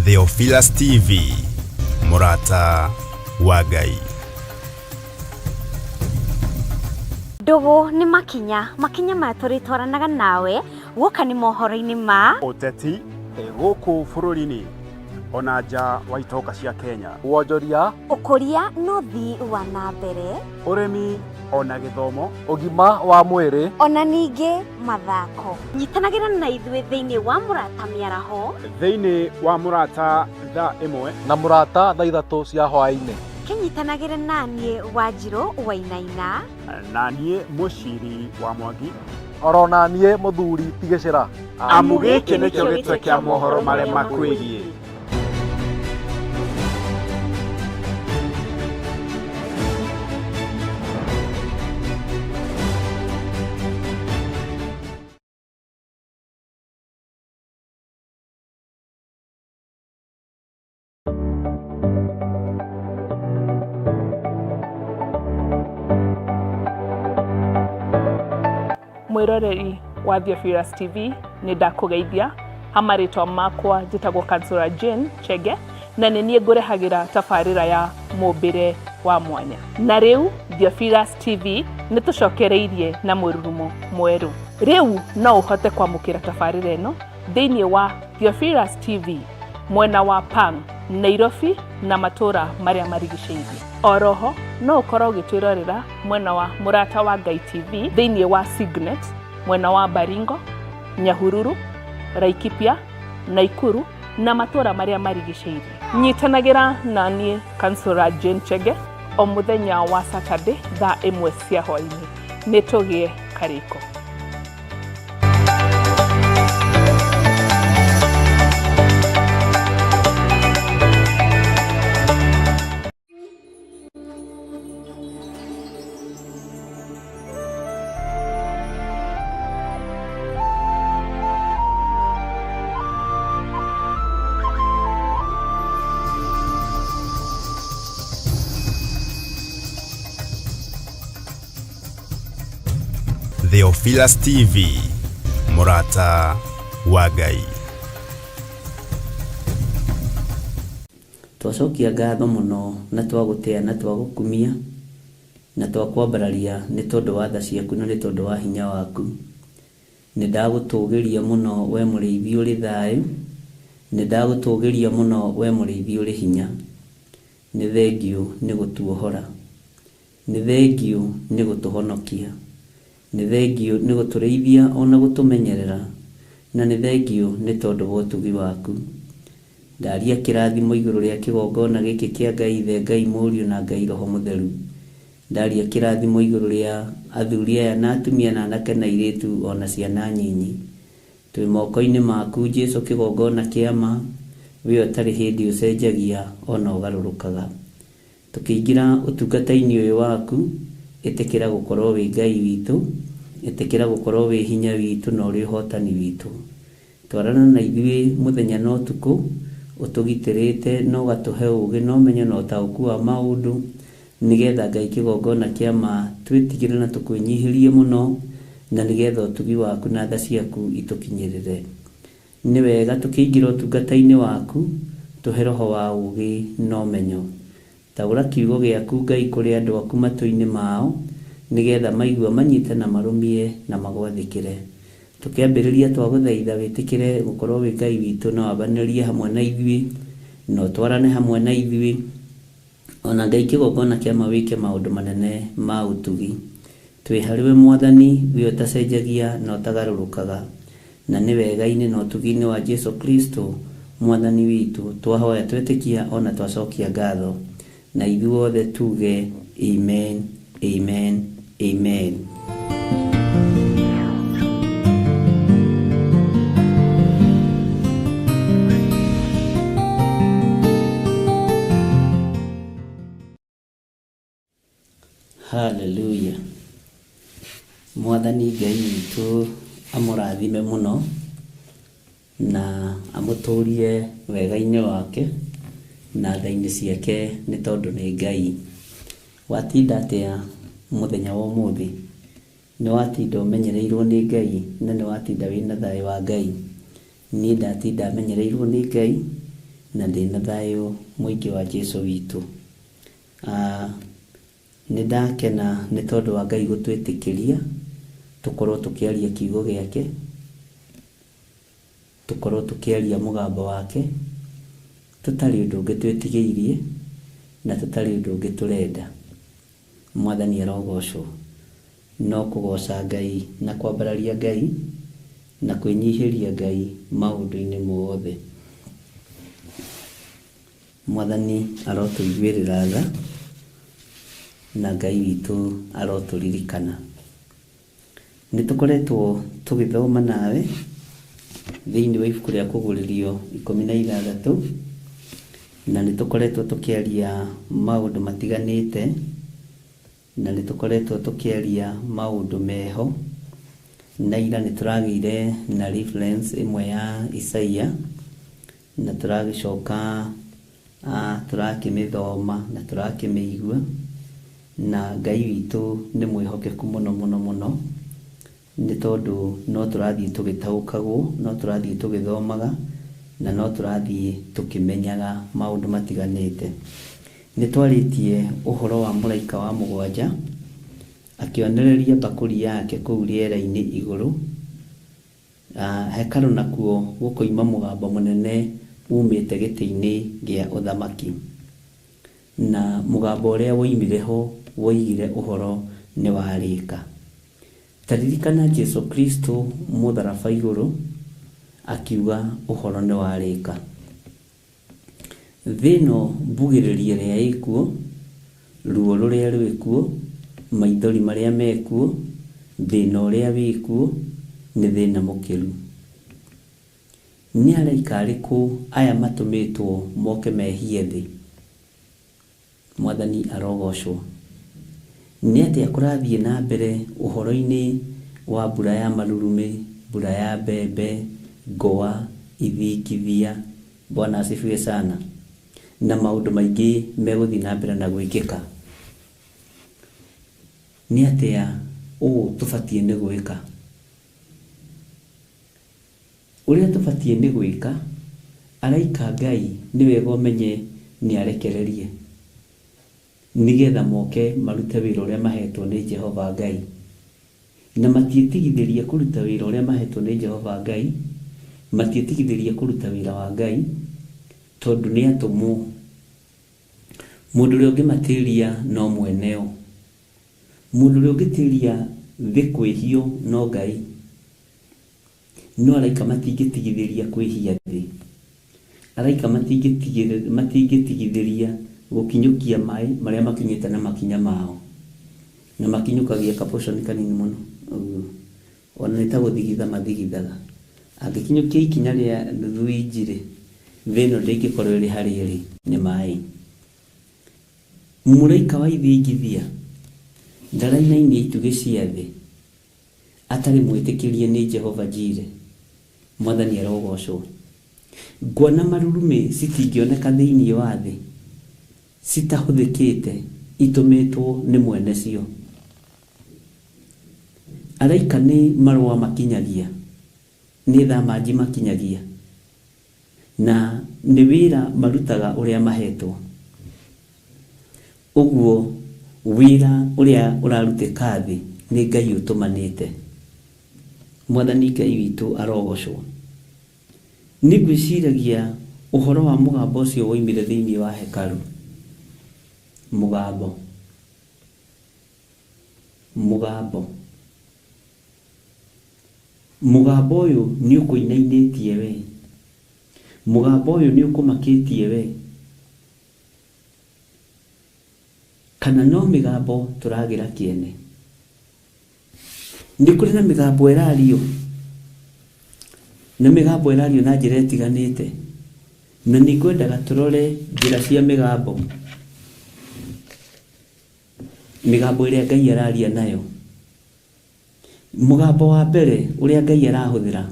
Theophilus TV, Murata wa Ngai. Ndugu ni makinya matũritwaranaga nawe guka ni mohoro-ini ma uteti guku bururi-ini ona nja wa itoka cia Kenya, wonjoria, ũkũria n'ũthii wa na mbere, urimi ona githomo, ũgima wa mwĩrĩ ona ningĩ mathako. Nyitanagĩra na ithuĩ thĩinĩ wa Murata Mĩaraho, thĩinĩ wa Murata thaa ĩmwe na Murata thaa ithatũ cia hwaĩ-inĩ. Kinyitanagĩra naniĩ Wanjirũ Wainaina na niĩ Mũciri wa Mwangi, oro na niĩ Mũthuri Tigĩcĩra. amu gĩkĩ nĩkĩo gĩtwe kĩa mohoro marĩa makwĩgiĩ. Mwiroreri wa Theophilus TV ni ndakugeithia hamaritwa makwa njitagwo Kansura Jane Chege na nĩ ngũrehagira tabarĩra ya mũmbĩre wa mwanya. Na rĩu Theophilus TV nĩ tũcokereirie na mũrurumo mwerũ. Rĩu no ũhote kwamũkĩra tabarĩra ĩno thĩinĩ wa Theophilus TV mwena wa Pang, Nairobi na matũra marĩa marigicĩirie. Oroho no ũkorwo ũgĩtwĩrorera mwena wa Murata wa Ngai TV thĩinĩ wa Signet, mwena wa Baringo, Nyahururu, Laikipia, Naikuru na matũra marĩa marigicĩirie. Nyitanagĩra na niĩ Kansura Jane Chege o mũthenya wa Saturday thaa 1 cia hwaĩ-inĩ. Nĩ tũgĩe karĩko. Theophilus TV, Murata wa Ngai. Twacokia ngatho mũno na twagũtĩa na twagũkumia na twakwambararia nĩ tondũ wa tha ciaku na nĩ tondũ wa hinya waku. Nĩ ndagũtũgĩria mũno we mũrĩithi ũrĩ thayũ, nĩ ndagũtũgĩria mũno we mũrĩithi ũrĩ hinya. Nĩ thengio nĩ gũtuohora, nĩ thengio nĩ gũtũhonokia, nĩ thengio nĩ gũtũrĩithia ona gũtũmenyerera, na nĩ thengio nĩ tondũ wa ũtugi waku. Ndaria kĩrathimo igũrũ rĩa kĩgongona gĩkĩ kĩa Ngai Ithe, Ngai Mũriũ na Ngai Roho Mũtheru. Ndaria kĩrathimo igũrũ rĩa athuri aya na atumia na anake na airĩtu ona ciana nyinyi. Twĩ moko-inĩ maku Jesũ, kĩgongona kĩa ma, we ũtarĩ hĩndĩ ũcenjagia ona ũgarũrũkaga. Tũkĩingĩra ũtungata-inĩ ũyũ waku, ĩtĩkĩra gũkorwo wĩ Ngai witũ, ĩtĩkĩra gũkorwo wĩ hinya witũ na ũrĩ ũhotani witũ. Twarana na ithuĩ mũthenya na ũtukũ, ũtũgitĩrĩte na ũgatũhe ũũgĩ na ũmenyo na ũtaũku wa maũndũ, nĩgetha Ngai kĩgongona kĩa ma twĩtigĩre na tũkwĩnyihĩrie mũno, na nĩgetha ũtugi waku na tha ciaku itũkinyĩrĩre. Nĩ wega tũkĩingĩra ũtungata-inĩ waku, tũhe roho wa ũũgĩ na ũmenyo. Taũra kiugo gĩaku Ngai kũrĩ andũ aku matũ-inĩ mao, nĩgetha maigua manyite na marũmie na magwathĩkĩre. Tũkĩambĩrĩria twagũthaitha wĩtĩkĩre gũkorwo wĩ Ngai witũ na wambanĩrie hamwe na ithuĩ, na ũtwarane hamwe na ithuĩ, ona Ngai kĩgongona kĩa ma wĩke maũndũ manene ma ũtugi. Twĩ harĩwe Mwathani, we ũtacenjagia na ũtagarũrũkaga, na nĩ wega-inĩ na ũtugi-inĩ wa Jesũ Kristo Mwathani witũ twahoya twetĩkia ona twacokia ngatho, na ithuothe tuge amen, amen, amen. Hallelujah. Mwathani Ngai witũ amũrathime mũno na amũtũrie wega-inĩ wake na tha-inĩ ciake, nĩ tondũ nĩ Ngai. Watinda atĩa mũthenya wa ũmũthĩ? Nĩ watinda ũmenyereirwo nĩ Ngai na nĩ watinda wĩna thayũ wa Ngai? Niĩ ndatinda menyereirwo nĩ Ngai na ndĩna thayũ mũingĩ wa Jesũ witũ. Nĩ ndakena nĩ tondũ wa Ngai gũtwĩtĩkĩria tũkorwo tũkĩaria kiugo gĩake, tũkorwo tũkĩaria mũgambo wake, tũtarĩ ũndũ ũngĩ twĩtigĩirie na tũtarĩ ũndũ ũngĩ tũrenda. Mwathani arogocwo. No kũgoca Ngai na kwambararia Ngai na kwĩnyihĩria Ngai maũndũ-inĩ mothe. Mwathani arotũiguĩrĩra tha na Ngai witũ arotũririkana. Nĩ tũkoretwo tũgĩthoma nawe thĩinĩ wa ibuku rĩa Kũgũrĩrio 16 na nĩ tũkoretwo tũkĩaria maũndũ matiganĩte, na nĩ tũkoretwo tũkĩaria maũndũ meho, na ira nĩ tũragĩire na reference ĩmwe ya Isaia, na tũragĩcoka tũrakĩmĩthoma na tũrakĩmĩigua, na Ngai witũ nĩ mwĩhokeku mũno mũno mũno, nĩ tondũ no tũrathiĩ tũgĩtaũkagwo, no tũrathiĩ tũgĩthomaga, na no tũrathiĩ tũkĩmenyaga maũndũ matiganĩte. Nĩ twarĩtie ũhoro wa mũraika wa 7 akĩonereria mbakũri yake kũu rĩera-inĩ igũrũ, hekarũ nakuo gũkoima mũgambo mũnene umĩte gĩtĩ-inĩ gĩa ũthamaki, na mũgambo ũrĩa woimire ho woigire ũhoro nĩ warĩka. Taririkana Jesũ Kristo mũtharaba igũrũ akiuga ũhoro nĩ warĩka. Thĩno mbugĩrĩrie rĩa ĩkuo, ruo rũrĩa rwĩkuo, maithori marĩa mekuo, thĩna ũrĩa wĩkuo nĩ thĩna mũkĩru. Nĩ araika arĩkũ aya matũmĩtwo moke mehie thĩ? Mwathani arogocwo. Nĩ atĩa kũrathiĩ na mbere ũhoro-inĩ wa mbura ya marurumĩ, mbura ya mbembe, ngũa, ithikithia? Bwana asifiwe sana. Na maũndũ maingĩ megũthiĩ na mbere na gwĩkĩka. Nĩ atĩa tũbatiĩ nĩ gwĩka? Ũrĩa tũbatiĩ nĩ gwĩka, araika Ngai nĩ wega ũmenye nĩ arekererie, nĩgetha moke marute wĩra ũrĩa mahetwo nĩ Jehova Ngai, na matiĩtigithĩrie kũruta wĩra ũrĩa mahetwo nĩ Jehova Ngai, matiĩtigithĩrie kũruta wĩra wa Ngai tondũ nĩ atũmwo. Mũndũ ũrĩa ũngĩmatĩria no mweneo, mũndũ ũrĩa ũngĩtĩria thĩ kwĩhio no Ngai. No araika matingĩtigithĩria kwĩhia thĩ, araika matingĩtigithĩria gũkinyũkia maĩ marĩa makinyĩte na makinya mao, na makinyũkagia kaposhoni kanini mũno, ona nĩ ta gũthigitha mathigithaga. Angĩkinyũkia ikinya rĩa nuthu inji-rĩ, thĩno ndĩngĩkorwo ĩrĩ harĩa ĩrĩ, nĩ maĩ. Mũraika wa ithingithia ndarainainie itugĩ cia thĩ atarĩ mwĩtĩkĩrie nĩ Jehova Jire. Mwathani arogocwo. Ngwa na marurumĩ citingĩoneka thĩinĩ wa thĩ citahũthĩkĩte, itũmĩtwo nĩ mwene cio. Araika nĩ marũa makinyagia, nĩ thamanji makinyagia, na nĩ wĩra marutaga ũrĩa mahetwo. Ũguo wĩra ũrĩa ũrarutĩka thĩ nĩ Ngai ũtũmanĩte. Mwathani Ngai witũ arogocwo. Nĩ ngwĩciragia ũhoro wa mũgambo ũcio woimire thĩinĩ wa hekarũ. Mũgambo ũyũ nĩ ũkũinainĩtie we, mũgambo ũyũ nĩ ũkũmakĩtie we, kana no mĩgambo tũragĩra kĩene? Nĩ kũrĩ na mĩgambo ĩrario, na mĩgambo ĩrario na njĩra ĩtiganĩte, na nĩ ngwendaga tũrore njĩra cia mĩgambo, mĩgambo ĩrĩa Ngai araria nayo. Mũgambo wa mbere ũrĩa Ngai arahũthĩra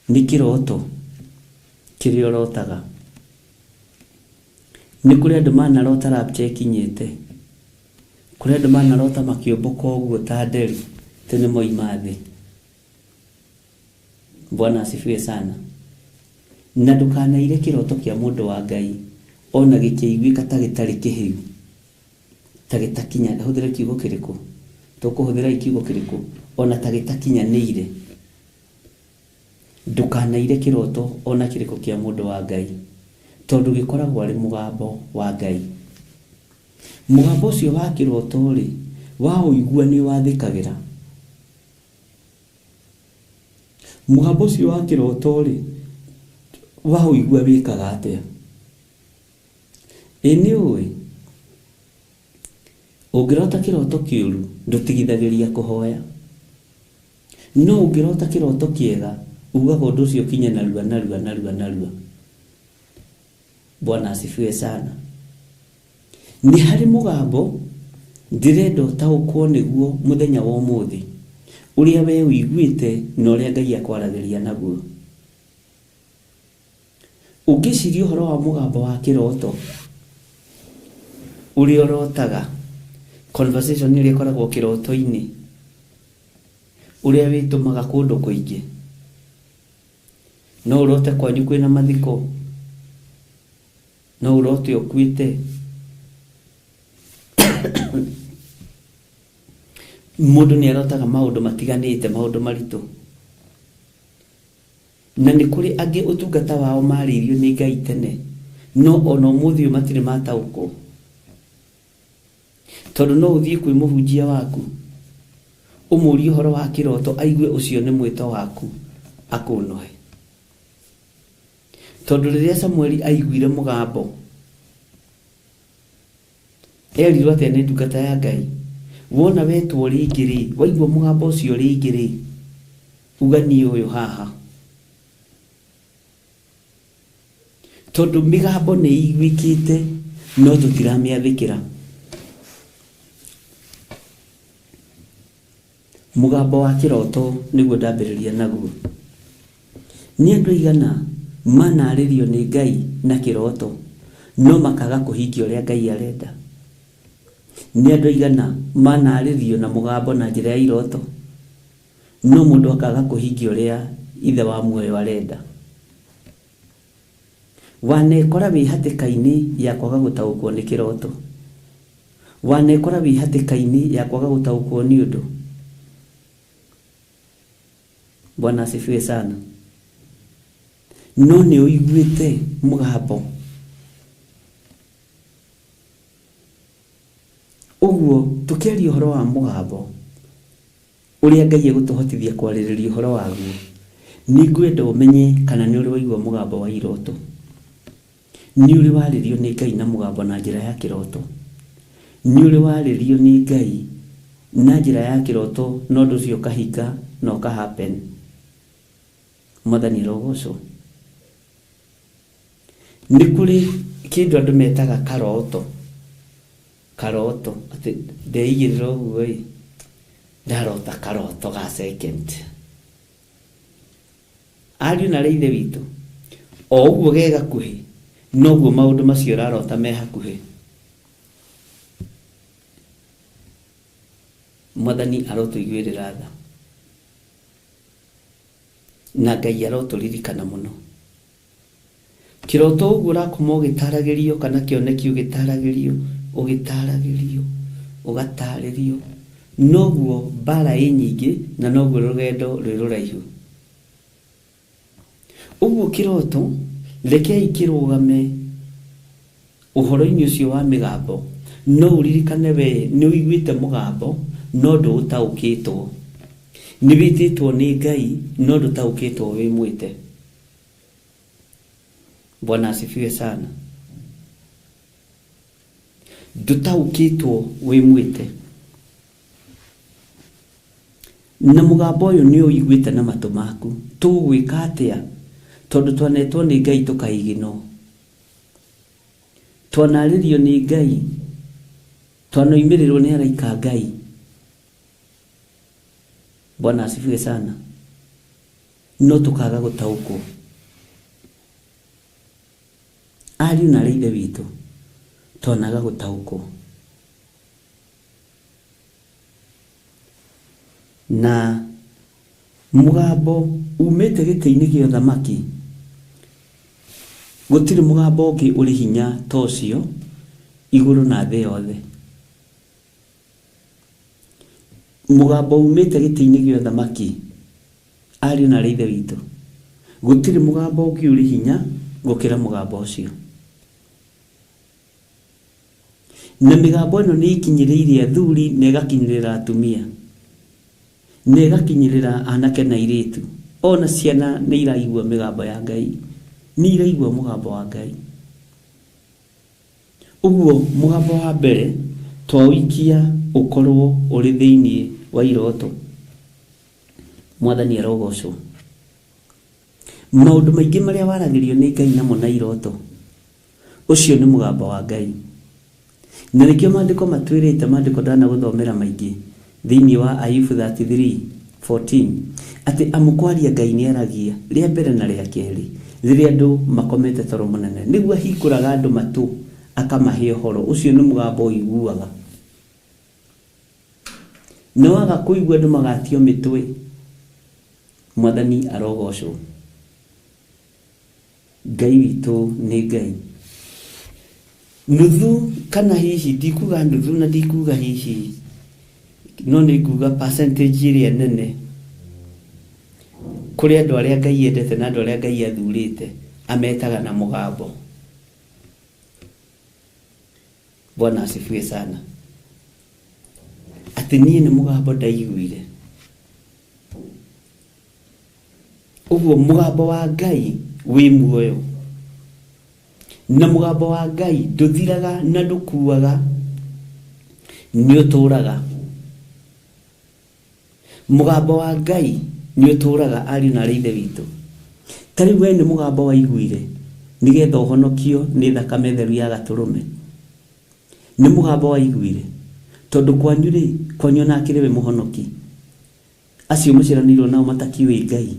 nĩ kĩroto kĩrĩa ũrotaga. Nĩ kũrĩ andũ manarota rapture ĩkinyĩte, kũrĩ andũ manarota makĩũmbũka ũguo ta nderi tene moima thĩ. Bwana asifiwe sana. na ndukanaire kiroto kia mundu wa Ngai ona gikĩiguĩka ta gĩtarĩ kĩhĩu, ta gĩtakinya. Hũthĩra kiugo kĩrĩkũ? Tũkũhũthĩra kiugo kĩrĩkũ? Ona ta gĩtakinyanĩire. Ndukanaire kiroto ona kĩrĩkũ kia mundu wa Ngai, tondũ gĩkoragwo arĩ mũgambo wa Ngai. Mũgambo ũcio wa kiroto rĩ, wa ũigua nĩ wathĩkagĩra. Mũgambo ũcio wa kiroto rĩ, wa ũigua wĩkaga atĩa? Nĩ ũĩ ũngĩrota kiroto kĩũru ndũtigithagĩria kũhoya, no ũngĩrota kiroto kĩega ugaga ũndũ ũcio kinye narua. Bwana asifiwe sana. Nĩ harĩ mũgambo ndĩrenda ũtaũkwo nĩguo mũthenya wa ũmũthĩ, ũrĩa we ũiguĩte na ũrĩa Ngai akwaragĩria naguo. Ũngĩciria ũhoro wa mũgambo wa kiroto ũrĩa ũrotaga, conversation ĩrĩa ĩkoragwo kiroto-inĩ, ũrĩa wĩtũmaga kũndũ kũingĩ. No ũrote kwanyu kwĩna mathiko, no ũrote ũkuĩte, mũndũ nĩ arotaga maũndũ matiganĩte, maũndũ maritũ. Na nĩ kũrĩ angĩ ũtungata wao marĩirio nĩ Ngai tene, no ona ũmũthĩ matirĩ mataũkwo. Tondũ no ũthiĩ kwĩ mũhunjia waku ũmũrie ũhoro wa kiroto, aigue ũcio nĩ mwĩto waku, akũnohe. Tondũ rĩrĩa Samueli aiguire mũgambo, erirwo atĩa nĩ ndungata ya Ngai, wona wetwo rĩngĩ rĩ, waigua mũgambo ũcio rĩngĩ rĩ, uga niĩ ũyũ haha. Tondũ mĩgambo nĩ ĩiguĩkĩte no tũtiramĩathĩkĩra. Mũgambo wa kiroto nĩguo ndambĩrĩria naguo. Nĩ andũ aigana manarĩrio nĩ Ngai na kiroto no makaga kũhingia ũrĩa Ngai arenda? Nĩ andũ aigana manarĩrio na mũgambo na njĩra ya iroto no mũndũ akaga kũhingia ũrĩa ithe wa muoyo arenda? Wanekora wĩ hatĩka-inĩ ya kwaga gũtaũkwo nĩ kiroto? Wanekora wĩ hatĩka-inĩ ya kwaga gũtaũkwo nĩ ũndũ? Bwana asifiwe sana. No nĩ ũiguĩte mũgambo. Ũguo tũkĩaria ũhoro wa mũgambo ũrĩa Ngai egũtũhotithia kwarĩrĩria ũhoro waguo, nĩ ngwenda ũmenye kana nĩ ũrĩ waigua mũgambo wa iroto. Nĩ ũrĩ warĩrio nĩ Ngai na mũgambo na njĩra ya kiroto? Nĩ ũrĩ warĩrio nĩ Ngai na njĩra ya kiroto na ũndũ ũcio ũkahinga na ũkahappen? Mwathani arogocwo. Nĩ kũrĩ kĩndũ andũ metaga karoto. Karoto atĩ ndeigĩrĩra ũguo ĩ, ndarota karoto ga second. Ariũ na ithe witũ, o ũguo ge gakuhĩ noguo maũndũ macio ũrarota me hakuhĩ. Mwathani arotũiguĩrĩra tha na Ngai arotũririkana mũno. Kiroto ũguo ũrakoma ũgĩtaragĩrio kana kĩoneki ũgĩtaragĩrio ũgatarĩrio, noguo mbara ĩ nyingĩ na noguo rũgendo rwĩ rũraihu. Ũguo kiroto rekei kĩrũgame ũhoro-inĩ ũcio wa mĩgambo, no ũririkane we nĩ ũiguĩte mũgambo no ndũtaũkĩtwo. Nĩ wĩtĩtwo nĩ Ngai no ndũtaũkĩtwo wĩ mwĩte. Bwana asifiwe sana. Ndũtaũkĩtwo wĩ mwĩte. Na mũgambo ũyũ nĩ ũiguĩte na matũ maku. Tũgwĩka atĩa? Tondũ twanetwo nĩ Ngai tũkaigino, twanarĩrio nĩ Ngai, twanoimĩrĩrwo nĩ araika Ngai. Bwana asifiwe sana. No tũkaga gũtaũkwo. Ariũ na ithe witũ, twanaga gũtaũkwo. Na mũgambo umĩte gĩtĩ-inĩ gĩa ũthamaki gutiri mugambo ungi uri hinya tocio iguru na thĩ yothe. Mugambo umite gĩtĩ-inĩ gĩa thamaki ari na Ithe witũ, gutiri mugambo ungi uri hinya gukira mugambo ucio. Na migambo ĩno nĩ ikinyĩrĩire athuri na ĩgakinyĩrĩra atumia na ĩgakinyĩrĩra anake na airĩtu, ona ciana nĩ iraigua migambo ya Ngai, nĩ iraigua mugambo wa Ngai. Uguo mugambo wa mbere twauikia ukorwo uri thĩinĩ wa iroto. Mwathani arogocwo. Maũndũ maingĩ marĩa waragĩrio nĩ Ngai namo na iroto, ucio nĩ mugambo wa Ngai. Na nĩkĩo maandĩko matwĩrĩte, maandĩko ndanagũthomera maingĩ thĩinĩ wa Ayubu 33:14 atĩ amũkwaria Ngai nĩ aragia rĩa mbere na rĩa kerĩ rĩrĩa andũ makomete toro mũnene, nĩguo ahingũraga andũ matũ akamahe ũhoro. Ucio nĩ mugambo ũiguaga. No waga kũigua andũ magatio mĩtwe. Mwathani arogocwo. Ngai witũ nĩ Ngai. Nuthu kana hihi, ndikuga nuthu na ndikuga hihi, no nĩ nguga percentage ĩrĩa nene kũrĩ andũ arĩa Ngai endete na andũ arĩa Ngai athurĩte ametaga na mugambo. Bwana asifiwe sana. Atĩ niĩ nĩ mugambo ndaiguire. Uguo mugambo wa Ngai wĩ muoyo. Na mugambo wa Ngai nduthiraga na ndukuaga, nĩ ũtũraga. Mugambo wa Ngai nĩ ũtũraga ari na Ithe witũ. Tarĩu we nĩ mugambo waiguire nĩgetha ũhonokio nĩ thakame theru ya Gatũrũme. Nĩ mugambo waiguire tondũ kwanyu na akĩrĩ we mũhonoki. Acio mũciaranĩirwo nao matakiũĩ Ngai,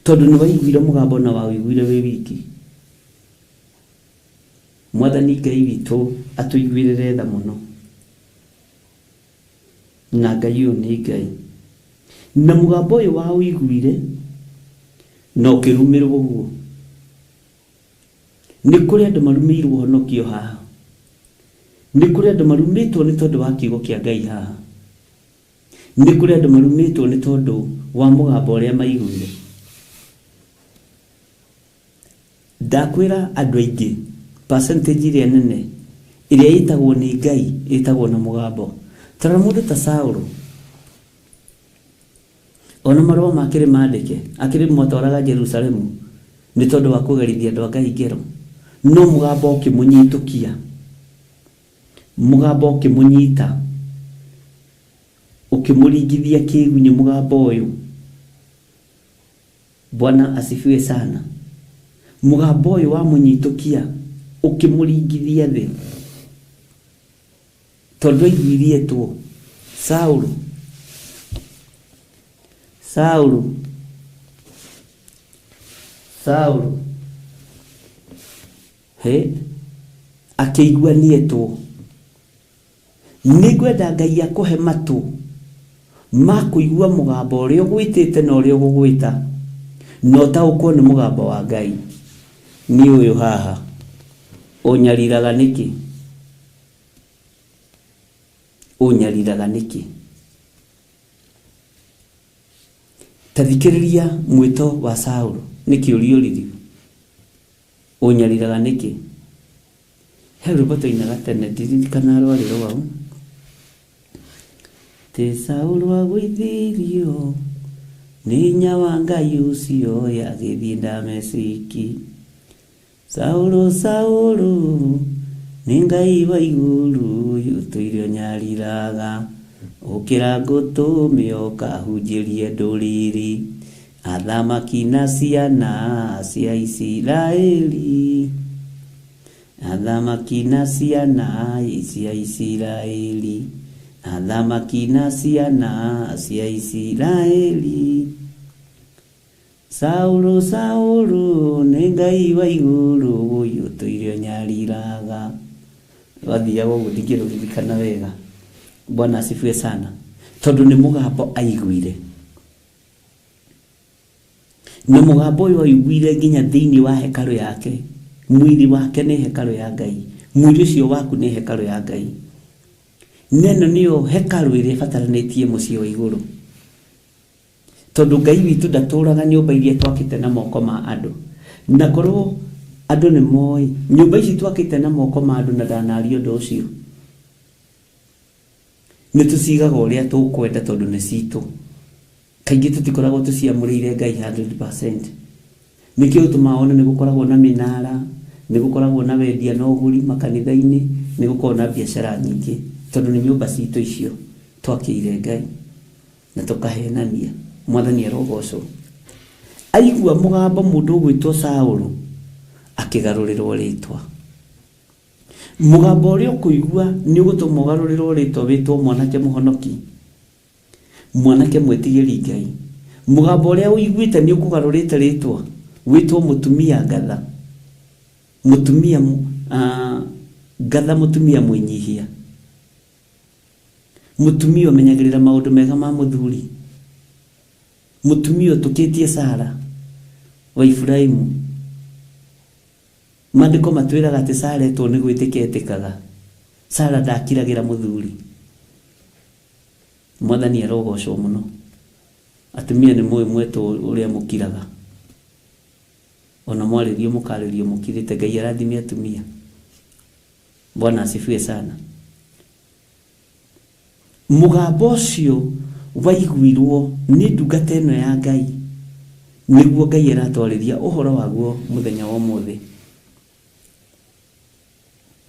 tondũ nĩ waiguire mugambo na waiguire wĩ wiki. Mwathani Ngai witũ atũiguĩrĩre tha mũno. Na Ngai ũyũ nĩ Ngai. Na mugambo ũyũ wa ũiguire na ũkĩrumĩrwo ũguo. Nĩ kũrĩ andũ marumĩirwo ũhonokio haha. Nĩ kũrĩ andũ marumĩtwo nĩ tondũ wa kiugo kĩa Ngai haha. Nĩ kũrĩ andũ marumĩtwo nĩ tondũ wa mugambo ũrĩa maiguire. Ndakwĩra andũ aingĩ percentage ĩrĩa nene ĩrĩa ĩtagwo nĩ Ngai ĩtagwo na mugambo. Tara mũndũ ta Saũlũ, ona marũa makĩrĩ maandĩke akĩrĩ mwatwaraga Jerusalemu nĩ tondũ wa kũgerithia andũ a Ngai ngero, no mugambo ũkĩmũnyitũkia, mugambo ũkĩmũnyita, ũkĩmũringithia kĩgunyĩ mugambo ũyũ. Bwana asifiwe sana. Mugambo ũyũ wamũnyitũkia ũkĩmũringithia thĩ, tondũ aiguithĩtwo. Saũlũ akĩiguanĩtwo. Nĩngwenda Ngai akũhe matũ ma kũigua mugambo ũrĩa ũgwĩtĩte na ũrĩa ũgũgwĩta, no taũkwo nĩ mugambo wa Ngai. Nĩ ũyũ haha. Ũnyariraga nĩkĩ? Ũnyariraga nĩkĩ? Tathikĩrĩria mwĩto wa Saũlũ nĩkĩ ũriũrĩrio. Ũnyariraga nĩkĩ? He rwĩmbo twainaga tene, ndirikana rwarĩ rwau. Tĩ Saũlũ agũithirio nĩ hinya wa Ngai ũcio agĩthiĩ Dameski. Saũlũ nĩ Ngai wa igũrũ ũtũire ũnyariraga, ũkĩra ngũtũme ũkahunjĩrie ndũrĩrĩ, athamaki na ciana cia Isiraeli, athamaki na ciana cia Isiraeli, athamaki na ciana cia Isiraeli. Saũlũ nĩ Ngai wa igũrũ ũtũire ũnyariraga. Wathiaga ũguo ndingĩrũririkana wega. Bwana asifiwe sana. Tondũ nĩ mugambo aiguire. na mugambo uyu aiguire nginya thiini wa hekalu yake. Mwili wake ni hekalu ya Ngai, mwili ucio waku ni hekalu ya Ngai. Neno niyo hekalu ire bataranitie mucii wa iguru, tondu Ngai witu ndaturaga nyumba iria twakite na moko ma andu. Na korwo andu ni moi nyumba ici twakite na moko ma andu na ndanario ndu ucio, ni tucigaga uria tukwenda tondu ni citu. Kaingĩ tutikoragwo tuciamũrĩire Ngai 100%. Nikio tumaona ni gukoragwo na minara, ni gukoragwo na wendia na ũgũri makanitha-inĩ, ni gukoragwo na biacara nyingĩ tondu ni nyumba citu icio twakĩire Ngai na tukahenania. Mwathani arogocwo. Aigua mugambo mundu gwitwo Saũlũ akigarũrĩrwo ritwa. Mugambo uria kuigua ni gutũma ũgarũrĩrwo ritwa witwo mwanake muhonoki, mwanake mwetigĩri Ngai. Mugambo uria uiguite ni ukugarũrĩte ritwa witwo mutumia ngatha, mutumia ngatha, mutumia mwinyihia, mutumia umenyagĩrĩra maundu mega ma muthuri, mutumia tukitie Sara wa Ibrahimu. Maandiko matwiraga ati Sara etwo ni gwĩtĩkĩtĩkaga. Sara ndakiragĩra muthuri. Mwathani arogocwo muno. Atumia ni mwetu uria mukiraga, ona mwaririo mukaririo mukirite. Ngai arathimia atumia. Bwana asifiwe sana. Mugambo ucio waiguirwo ni ndungata ĩno ya Ngai, niguo Ngai aratwarĩria ũhoro waguo muthenya wa ũmũthĩ.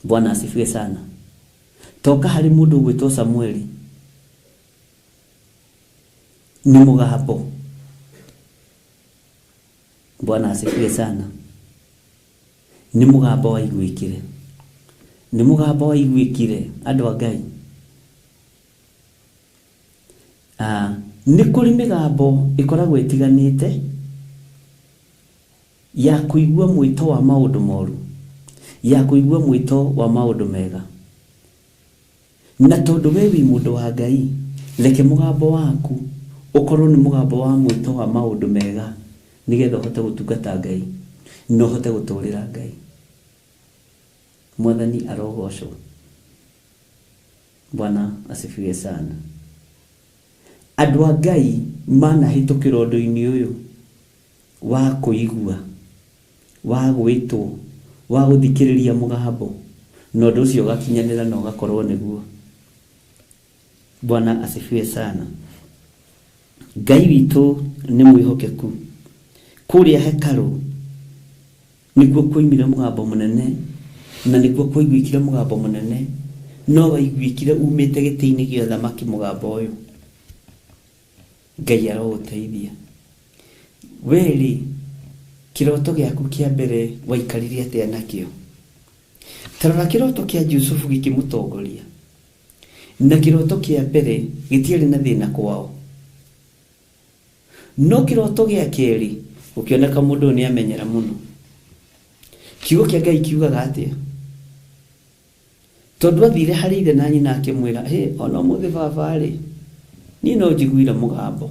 Bwana asifiwe sana. Toka hari mundu gwitwo Samueli ni mugambo. Bwana asifiwe sana. Ni mugambo waiguikire, ni mugambo waiguikire andu a Ngai. Ni kuri migambo ikoragwo itiganite ya kuigua mwito wa maundu moru, ya kuigua mwito wa maundu mega. Na tondu we wi mundu wa Ngai, reke mugambo waku ukorwo ni mugambo wa mwito wa maundu mega, nigetha uhote gutungata Ngai no uhote guturira Ngai. Mwathani arogocwo. Bwana asifiwe sana. Andu a Ngai manahitukira undu-ini uyu wa kuigua, wa gwitwo, wa guthikiriria mugambo, no ndu ucio gakinyanira no gakorwo niguo. Bwana asifiwe sana. Ngai witu ni mwihokeku. Kuria hekalu niguo kuimira mugambo munene, na niguo kuiguikira mugambo munene, no waiguikire umite giti-ini gĩa thamaki mugambo uyu. Ngai aroguteithia. Weri kiroto giaku kia mbere waikarire atia nakio? Tarora kiroto kia Yusufu gikimutongoria, na kiroto kia mbere gitiari na thina kwao. No kiroto gia keri ukioneka mundu ni amenyera muno. Kiugo kia Ngai kiugaga atia? Tondu athire hari ithe na nyina akimwira, ona muthi baba ri ni no njiguire mugambo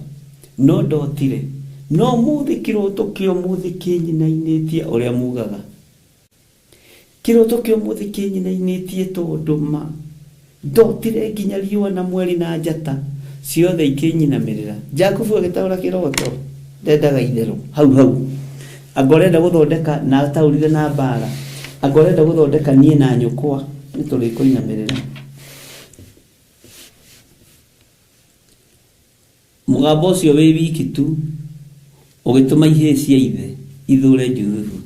no ndotire, no muthi kiroto kio muthi kinyina-initie uria mugaga. Kiroto kio muthi kinyina-initie tondu ma ndotire nginya riũa na mweri na njata ciothe ikinyinamirira. Jakubu agitaura kiroto ndendaga itheru hau agorenda guthondeka na ataurire na mbara, agorenda guthondeka nie na nyukwa nituri kuinamirira. Mugambo ucio wi wiki tu ugituma ihĩĩ cia ithe ithure Juthu.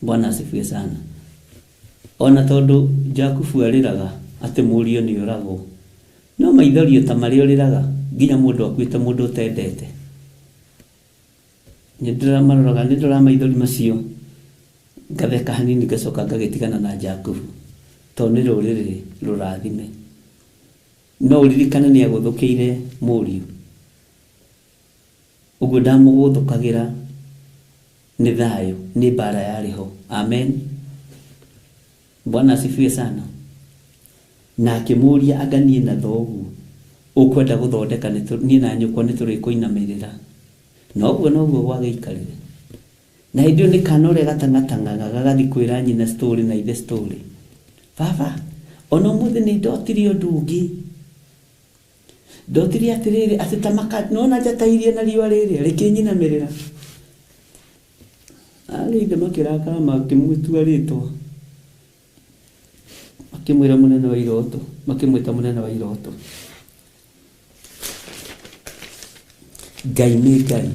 Bwana asifiwe sana. Ona tondu Jakubu ariraga ati murio ni uragwo, no maithorio ta mari uriraga nginya mundu akuite mundu utendete. Nyendera maroraga ndira maithori macio ngatheka hanini ngacoka ngagitigana na Jakubu tondu ni ruriri rurathime. No uririkane ni aguthukiire murio, uguo ndamuguthukagira ni thayo, ni bara yariho. Amen. Bwana asifiwe sana. Na akimuria aganie na thoguo ukwenda guthondeka ni na nyukwa ni turi kuinamirira noguo gwagaikarire na hindio ni kanore gatangatangaga gagathi kwira nyina story na ithe story baba ono muthi ni ndotirio ndungi ndotiri atiriri atitamaka nona jatairie na riwa riri rikinyinamirira ithe makirakara makimwitua ritwa makimwira munene wa iroto makimwita munene wa iroto Ngai ni Ngai.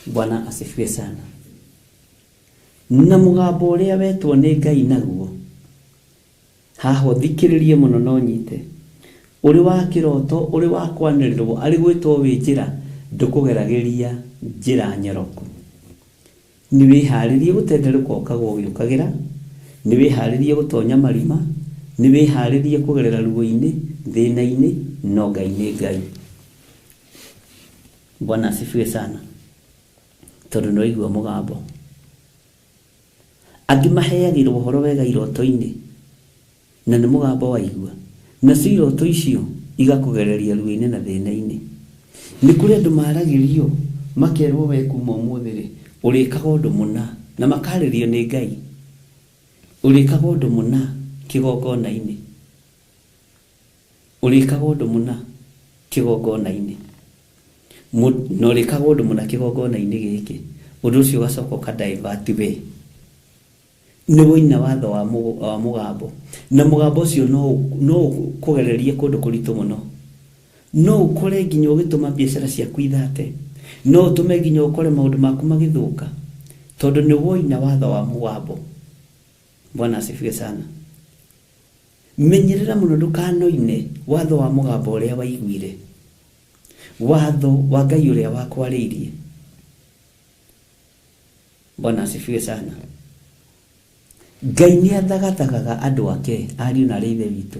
Bwana asifiwe sana. Na mugambo uria wetwo ni Ngai naguo haho thikiririe muno no nyite uri wa kiroto uri wa kwanirwo ari gwitwo wi njira ndukugerageria njira nyoroku ni wiharirie gutenderuka ukago ugiukagira ni wiharirie gutonya marima ni wiharirie kugerera ruo-ini thina-ini no Ngai ni Ngai. Bwana asifiwe sana. Tondu no igua mugambo angi maheagirwo uhoro wega iroto-ini na ni mugambo wa igua na cio iroto icio igakugereria ruo-ini na thina-ini. Ni kuri andu maragirio makerwo we kuma umuthiri urikaga undu muna na makaririo ni Ngai urikaga undu muna kigongona-ini urikaga undu muna kigongona-ini no rikaga undu muna kigongona-ini giki undu ucio gacoka ukadivert we ni woina watho wa mugambo na mugambo ucio no kugererie kundu kuritu muno no ukore nginya ugituma biashara ciaku ithate no utume nginya ukore maundu maku magithuka tondu ni woina watho wa mugambo. Bwana asifiwe sana. Menyerera muno ndukanoine watho wa mugambo uria waiguire watho wa Ngai uria wakwariirie. Bwana asifiwe sana. Ngai ni athagathaga andu ake ariu na aria ithe witu.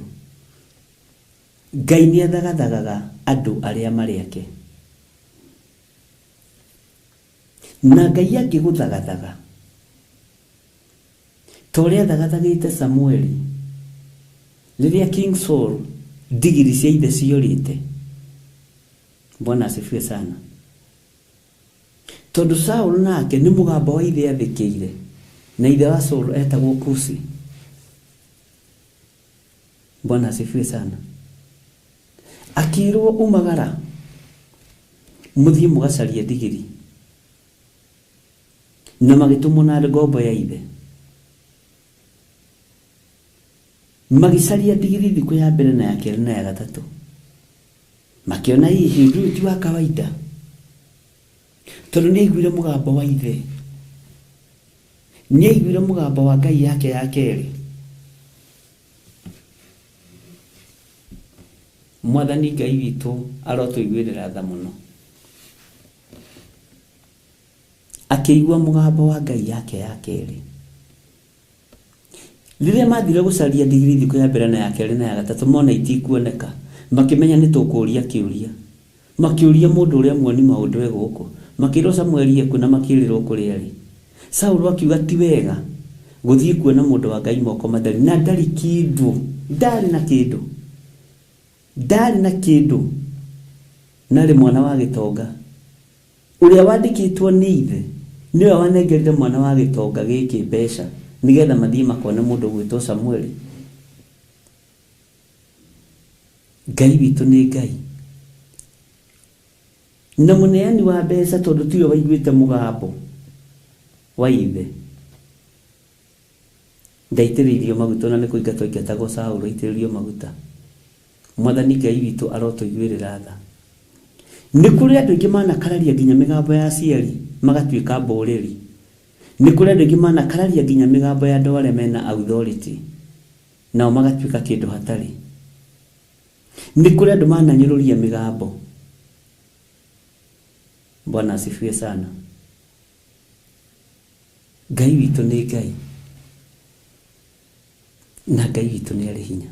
Ngai ni athagathaga andu aria mari ake na Ngai angiguthagathaga toria thagathagite Samueli riria King Saul digiri cia ithe ciorite. Bwana asifiwe sana. Tondu Saul nake ni mugambo wa ithe athikiire na ithe wa Saul etagwo Kusi. Bwana asifiwe sana. Akirwo umagara muthie mugacaria digiri na magitumwo na ngombo ya ithe magicaria digiri thiku ya mbere na ya keri na ya gatatu makiona hihi ndu ti wa kawaida tondu ni aiguire mugambo wa ithe ni aiguire mugambo wa Ngai yake ya keri. Mwathani Ngai witu arotuiguirira tha muno akiigua mugambo wa Ngai yake ya keri riria mathire gucaria digiri thiku ya mbere na ya keri na ya gatatu mona itikuoneka makimenya ni tukuria kiuria makiuria mundu uria muoni maundu we guku makiro Samueli eku na makirirwo kuri ari Saul akiuga ti wega guthie kuona mundu wa Ngai moko matheri na ndari kindu ndari na kindu nari mwana wa gitonga uria wandikitwo ni ithe niwe wanengerire mwana wa gitonga giki mbeca nigetha mathie makone mundu gwitwo Samueli. Ngai witu ni Ngai na muneani wa mbeca tondu tiwe waiguite mugambo wa ithe ndaitiririo maguta na ni kuingatwo ingatagwo Saul aitiririo maguta. Mwathani Ngai witu arotuiguirira tha. Ni kuri andu ingi manakararia nginya migambo ya aciari magatuika mboreri. Ni kuri andu ingi manakararia nginya migambo ya andu aria mena authority nao magatuika kindu hatari. Ni kuri andu mananyururia migambo. Bwana asifiwe sana. Ngai witu ni Ngai na Ngai witu ni ari hinya.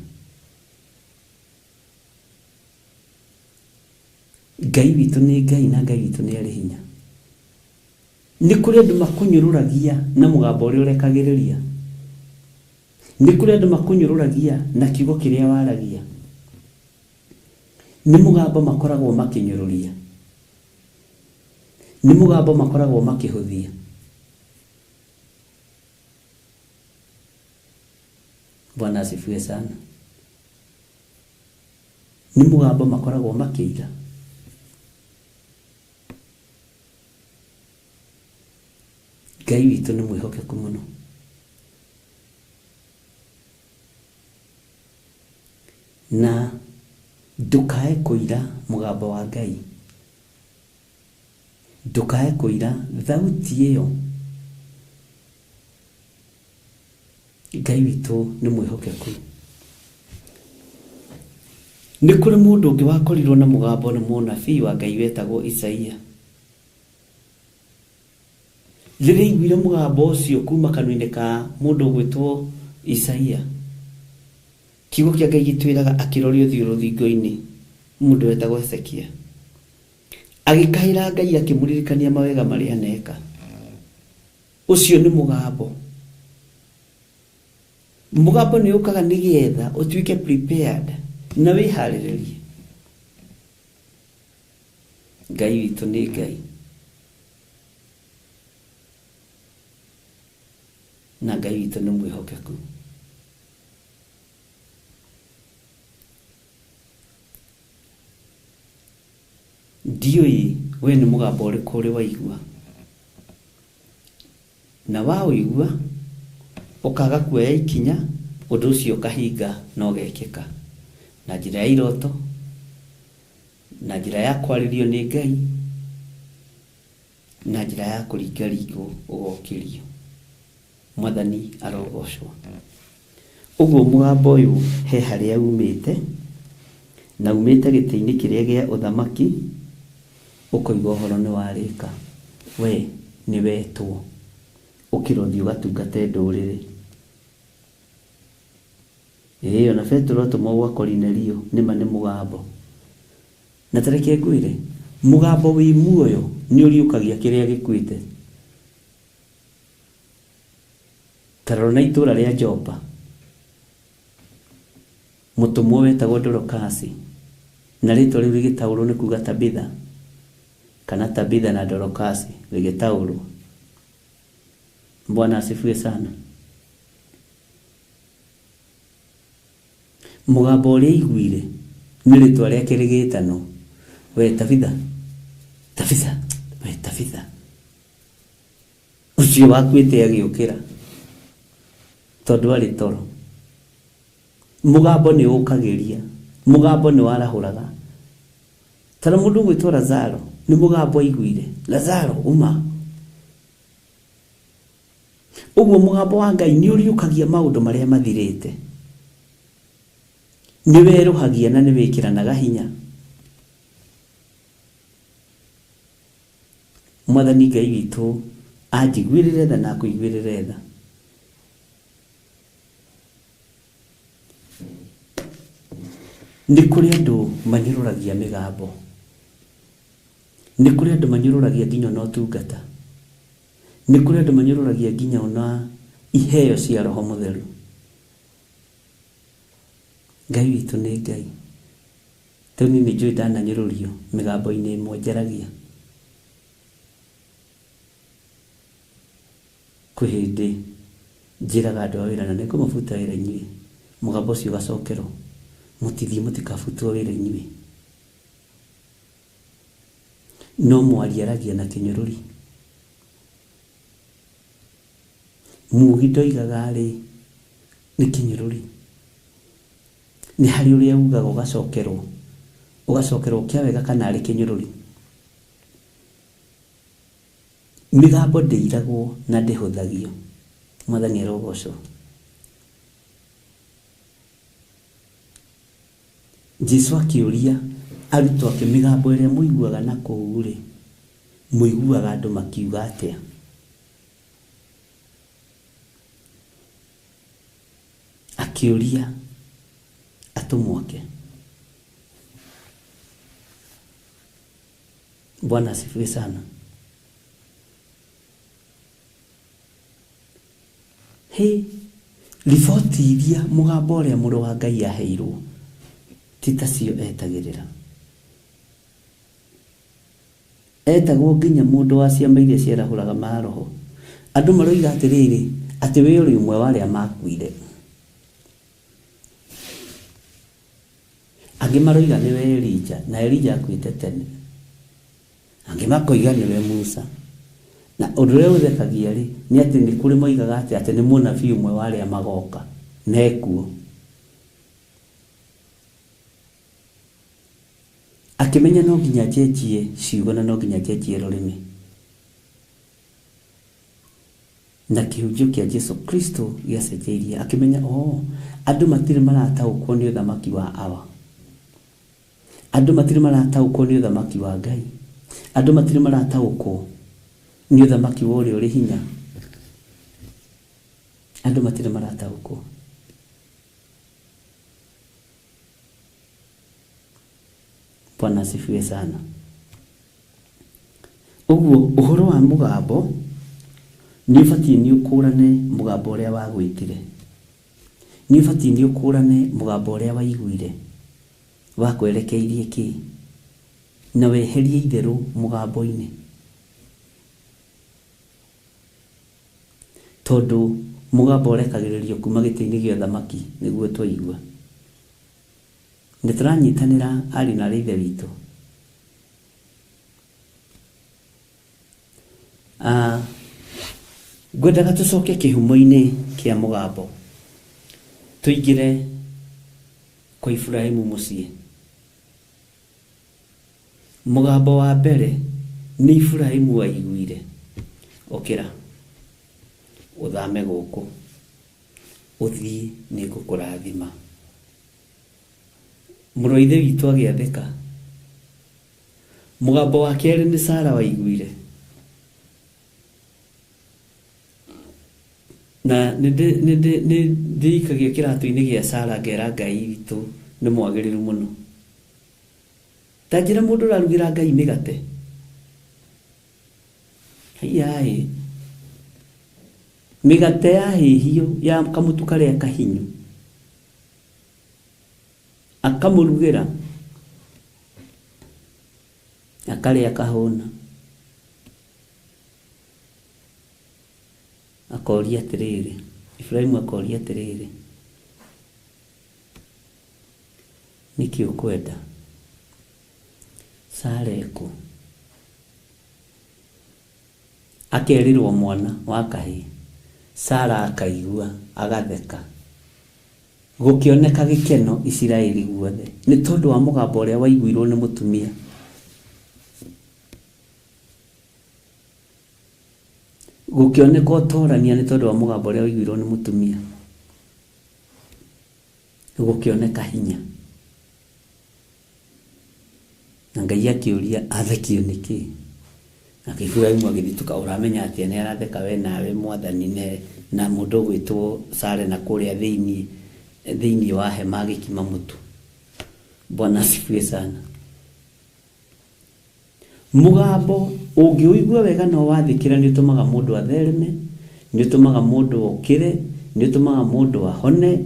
Ngai witu ni Ngai na Ngai witu ni ari hinya. Ni kuri andu makunyururagia na mugambo uria urekagiriria. Ni kuri andu makunyururagia na kiugo kiria waragia. nĩ mũgambo makoragwo makinyũrũria, nĩ mũgambo makoragwo makĩhũthia. Bwana asifiwe sana. Nĩ mũgambo makoragwo makĩiga. Ngai witũ nĩ mwĩhokeku mũno. Na ndũkae kũira mũgambo wa Ngai, ndũkae kũira thauti ĩyo. Ngai witũ nĩ mwĩhokeku. Nĩ kũrĩ mũndũ ũngĩ wakorirwo na mũgambo nĩ mũnabii wa Ngai wetagwo Isaia. Rĩrĩa aiguire mũgambo ũcio kuma kanua-inĩ ka mũndũ ũgwĩtwo Isaia, kiugo kĩa Ngai gĩtwĩraga akĩroria ũthiũ rũthingo-inĩ mũndũ wetagwo Hezekia, agĩkaĩra Ngai akĩmũririkania mawega marĩa aneka. Ũcio nĩ mũgambo. Mũgambo nĩ ũkaga nĩgetha ũtuĩke prepared na wĩharĩrĩrie. Ngai witũ nĩ Ngai, na Ngai witũ nĩ mwĩhokeku. Ndiũĩ we nĩ mũgambo ũrĩkũ ũrĩ waigua, na waũigua ũkaga kuoya ikinya, ũndũ ũcio ũkahinga na ũgekĩka na njĩra ya iroto, na njĩra ya kwarĩrio nĩ Ngai, na njĩra ya kũringaringwo ũgokĩrio. Mwathani arogocwo. Ũguo mũgambo ũyũ he harĩa umĩte, na umĩte gĩtĩ-inĩ kĩrĩa gĩa ũthamaki, ũkoigua ũhoro nĩ warĩka. We nĩ wetwo ũkĩrothi ũgatungate ndũrĩrĩ. Ĩyo na Petro atũmwo gwa Korinelio, nĩma nĩ mũgambo. Na tareke ngwĩre, mũgambo wĩ muoyo nĩ ũriũkagia kĩrĩa gĩkuĩte. Tarona itũra rĩa Jopa, mũtũmwo wetagwo Dorokasi, na rĩtwa rĩu rĩgĩtaũrwo nĩ kuga Tabitha, kana Tabitha na Dorokasi rĩgĩtaũrwo. Bwana asifiwe sana. Mũgambo ũrĩa aiguire nĩ rĩtwa rĩake rĩgĩtanwo, we Tabitha, Tabitha, we Tabitha. Ũcio wakuĩte agĩũkĩra tondũ arĩ toro. Mũgambo nĩ ũkagĩria, mũgambo nĩ warahũraga. Tara mũndũ gwĩtwo Lazaro, nĩ mũgambo aiguire, Lazaro uma. Ũguo mũgambo wa Ngai nĩ ũriũkagia maũndũ marĩa mathirĩte, nĩ werũhagia na nĩ wĩkĩranaga hinya. Mwathani Ngai witũ anjiguĩrĩre tha na akũiguĩrĩre tha. Nĩ kũrĩ andũ manyũrũragia mĩgambo, nĩ kũrĩ andũ manyũrũragia nginya na ũtungata, nĩ kũrĩ andũ manyũrũragia nginya na iheo cia Roho Mũtheru. Ngai witũ nĩ Ngai. Toni nĩ njũĩ ndananyũrũrio mĩgambo-inĩ ĩmwe njaragia. Kwĩ hĩndĩ njĩraga andũ a wĩra na nĩngũmabuta wĩra-inĩ, mũgambo ũcio ũgacokerwo, mũtithiĩ mũtikabutwo wĩra-inĩ. No mwariaragia na kĩnyũrũri. Mugi ndoigaga rĩ, nĩ kĩnyũrũri. Nĩ harĩ ũrĩa ugaga ũgacokerwo, ũgacokerwo kĩa wega kana arĩ kĩnyũrũri. Mĩgambo ndĩiragwo na ndĩhũthagio. Mwathani arogocwo. Jesũ akĩũria arutwo ake, mĩgambo ĩrĩa mũiguaga na kũu rĩ, mũiguaga andũ makiuga atĩa? Akĩũria atũmwo ake. Bwana asifiwe sana. Riboti iria mũgambo ũrĩa mũrũ wa Ngai aheirwo ti tacio etagĩrĩra. etagwo nginya mũndũ wa ciama iria ciarahũraga maroho. Andũ maroiga atĩrĩrĩ atĩ we ũrĩ ũmwe wa arĩa makuire. Angĩ maroiga nĩwe Elija, na Elija akuĩte tene. Angĩ makoiga nĩwe Musa. Na ũndũ ũrĩa ũthekagia rĩ nĩ atĩ nĩ kũrĩ moigaga atĩ nĩ mũnabii ũmwe wa arĩa magoka nekuo. Akĩmenya no nginya njenjie ciugo na no nginya njenjie rũrĩmĩ. Na kĩhunjio kĩa Jesu Kristo gĩacenjeirie, akĩmenya andũ matirĩ marataũkwo nĩ ũthamaki wa awa. Andũ matirĩ marataũkwo nĩ ũthamaki wa Ngai. Andũ matirĩ marataũkwo nĩ ũthamaki wa ũrĩa ũrĩ hinya. Andũ matirĩ marataũkwo. Bwana asifiwe sana. Ũguo ũhoro wa mũgambo nĩ ũbatiĩ nĩ ũkũrane mũgambo ũrĩa wagwĩtire. Nĩ ũbatiĩ nĩ ũkũrane mũgambo ũrĩa waiguire wakwerekeirie kĩ, na weherie itherũ mũgambo-inĩ. Tondũ mũgambo ũrekagĩrĩrio kuma gĩtĩ-inĩ gĩa ũthamaki nĩguo twaigua. Nĩ tũranyitanĩra ari na ithe witũ. Ngwendaga tũcoke kĩhumo-inĩ kĩa mũgambo, tũingĩre kwa Ibrahimu mũciĩ. Mũgambo wa mbere nĩ Ibrahimu waiguire. Okĩra ũthame gũkũ, ũthiĩ nĩ ngũkũrathima. Mũrũ wa ithe witũ agĩathĩka. Mũgambo wa kerĩ nĩ Sara waiguire. Na nĩndĩikagia kĩratũ-inĩ gĩa Sara ngera Ngai witũ nĩ mwagĩrĩru mũno. Ta njĩra mũndũ ũrarugĩra Ngai mĩgate. Haiyaĩ, mĩgate yahĩhio ya kamũtu karĩa kahinyu, akamũrugĩra akarĩa kahũna, akoria atĩrĩrĩ, Ibrahimu akoria atĩrĩrĩ, nĩkĩ ũkwenda? Sara ekũ? Akerirwo mwana wa kahĩĩ. Sara akaigua agatheka. Gũkĩoneka gĩkeno Isiraeli guothe nĩ tondũ wa mũgambo ũrĩa waiguirwo nĩ mũtumia. Gũkĩoneka ũtorania nĩ tondũ wa mũgambo ũrĩa waiguirwo nĩ mũtumia. Gũkĩoneka hinya. Na Ngai akĩũria athekio nĩkĩ? Na Ibrahimu agĩthituka, ũramenya atĩ nĩ aratheka we nawe Mwathani na mũndũ gwĩtwo Sara na kũrĩa thĩinĩ wa hema agĩkima mũtu. Bwana asifiwe sana. Mũgambo ũngĩũigua wega no wathĩkĩra nĩ ũtũmaga mũndũ athereme, nĩ ũtũmaga mũndũ okĩre, nĩ ũtũmaga mũndũ ahone.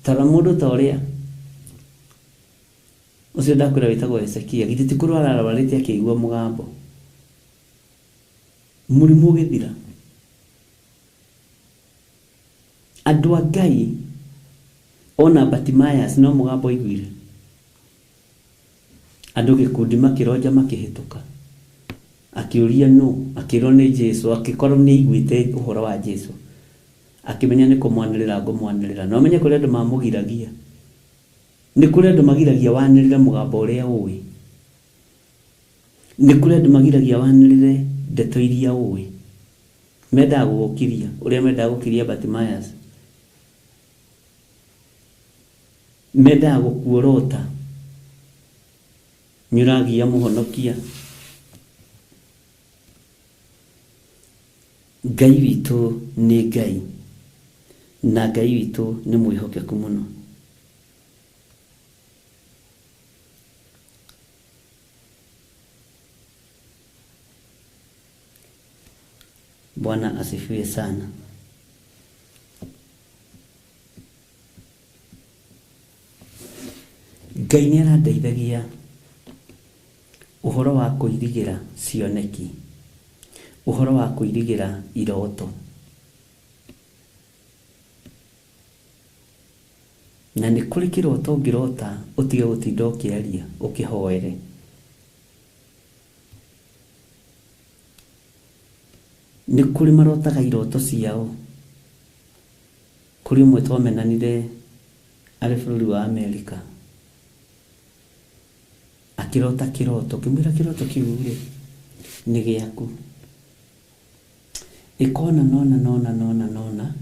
Tara mũndũ ta ũrĩa ũcio ndakwĩra wĩtagwo Hezekia, githĩ ti kũrwara arwarĩte akĩigua mũgambo, mũrimũ ũgĩthira. Andũ a Ngai ona Bartimaeus no mũgambo aiguire. Andũ gĩkundi makĩronja makĩhĩtũka, akĩũria nũ, akĩrwo nĩ Jesu, akĩkorwo nĩ aiguĩte ũhoro wa Jesu, akĩmenya nĩ kũmwanĩrĩra ngũmwanĩrĩra. No menye kũrĩ andũ mamũgiragia, nĩ kũrĩ andũ magiragia wanĩrĩre mũgambo ũrĩa ũĩ, nĩ kũrĩ andũ magiragia wanĩrĩre ndeto iria ũĩ. Mendaga gũgũkiria ũrĩa mendaga gũkiria Bartimaeus, mendaga gũkuorota nyũragia mũhonokia. Ngai witũ nĩ Ngai, na Ngai witũ nĩ mwĩhokeku mũno. Bwana asifiwe sana. Ngai nĩ arandeithagia uhoro wa kuirigira cioneki, uhoro wa kuirigira iroto. Na nĩ kũrĩ kĩroto ũngĩrota ũtige gũtinda ũkĩaria ũkĩhoere. Nĩ kũrĩ marotaga iroto ciao. Kũrĩ ũmwe twamenanire arĩ bũrũri wa Amerika, akĩrota kĩroto, kĩmwĩra kĩroto kĩu rĩ nĩ gĩaku, ĩkona nona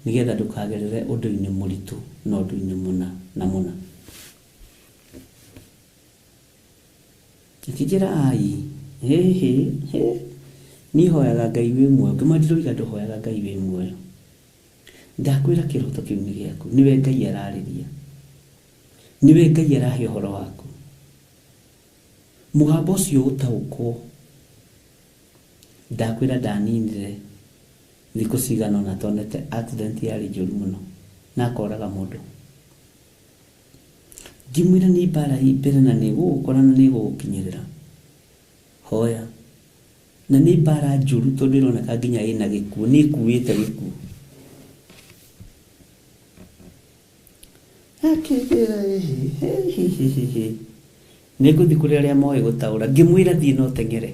nĩgetha ndũkagerere ũndũ-inĩ mũritũ na ũndũ-inĩ mũna na mũna. Akĩnjĩra ai niĩ hoyaga Ngai wĩ muoyo. Ngĩmwĩra ndũhoyaga Ngai wĩ muoyo, ndakwĩra kĩroto kĩu nĩ gĩaku, nĩwe Ngai ararĩria, nĩwe Ngai arahe ũhoro waku. Mũgambo ũcio ũtaũkwo, ndakwĩra ndaninire thikũ cigana ũna tonete accident yarĩ njũru mũno na akoraga mũndũ. Ngĩmwĩra nĩ mbara hĩ mbere na nĩ gũgũkora na nĩ gũgũkinyĩrĩra, hoya. Na nĩ mbara njũru tondũ ĩroneka nginya ĩna gĩkuũ, nĩ ĩkuĩte gĩkuũ. Akĩnjĩra nĩ ngũthiĩ kũrĩ arĩa moĩ gũtaũra. Ngĩmwĩra thiĩ no teng'ere,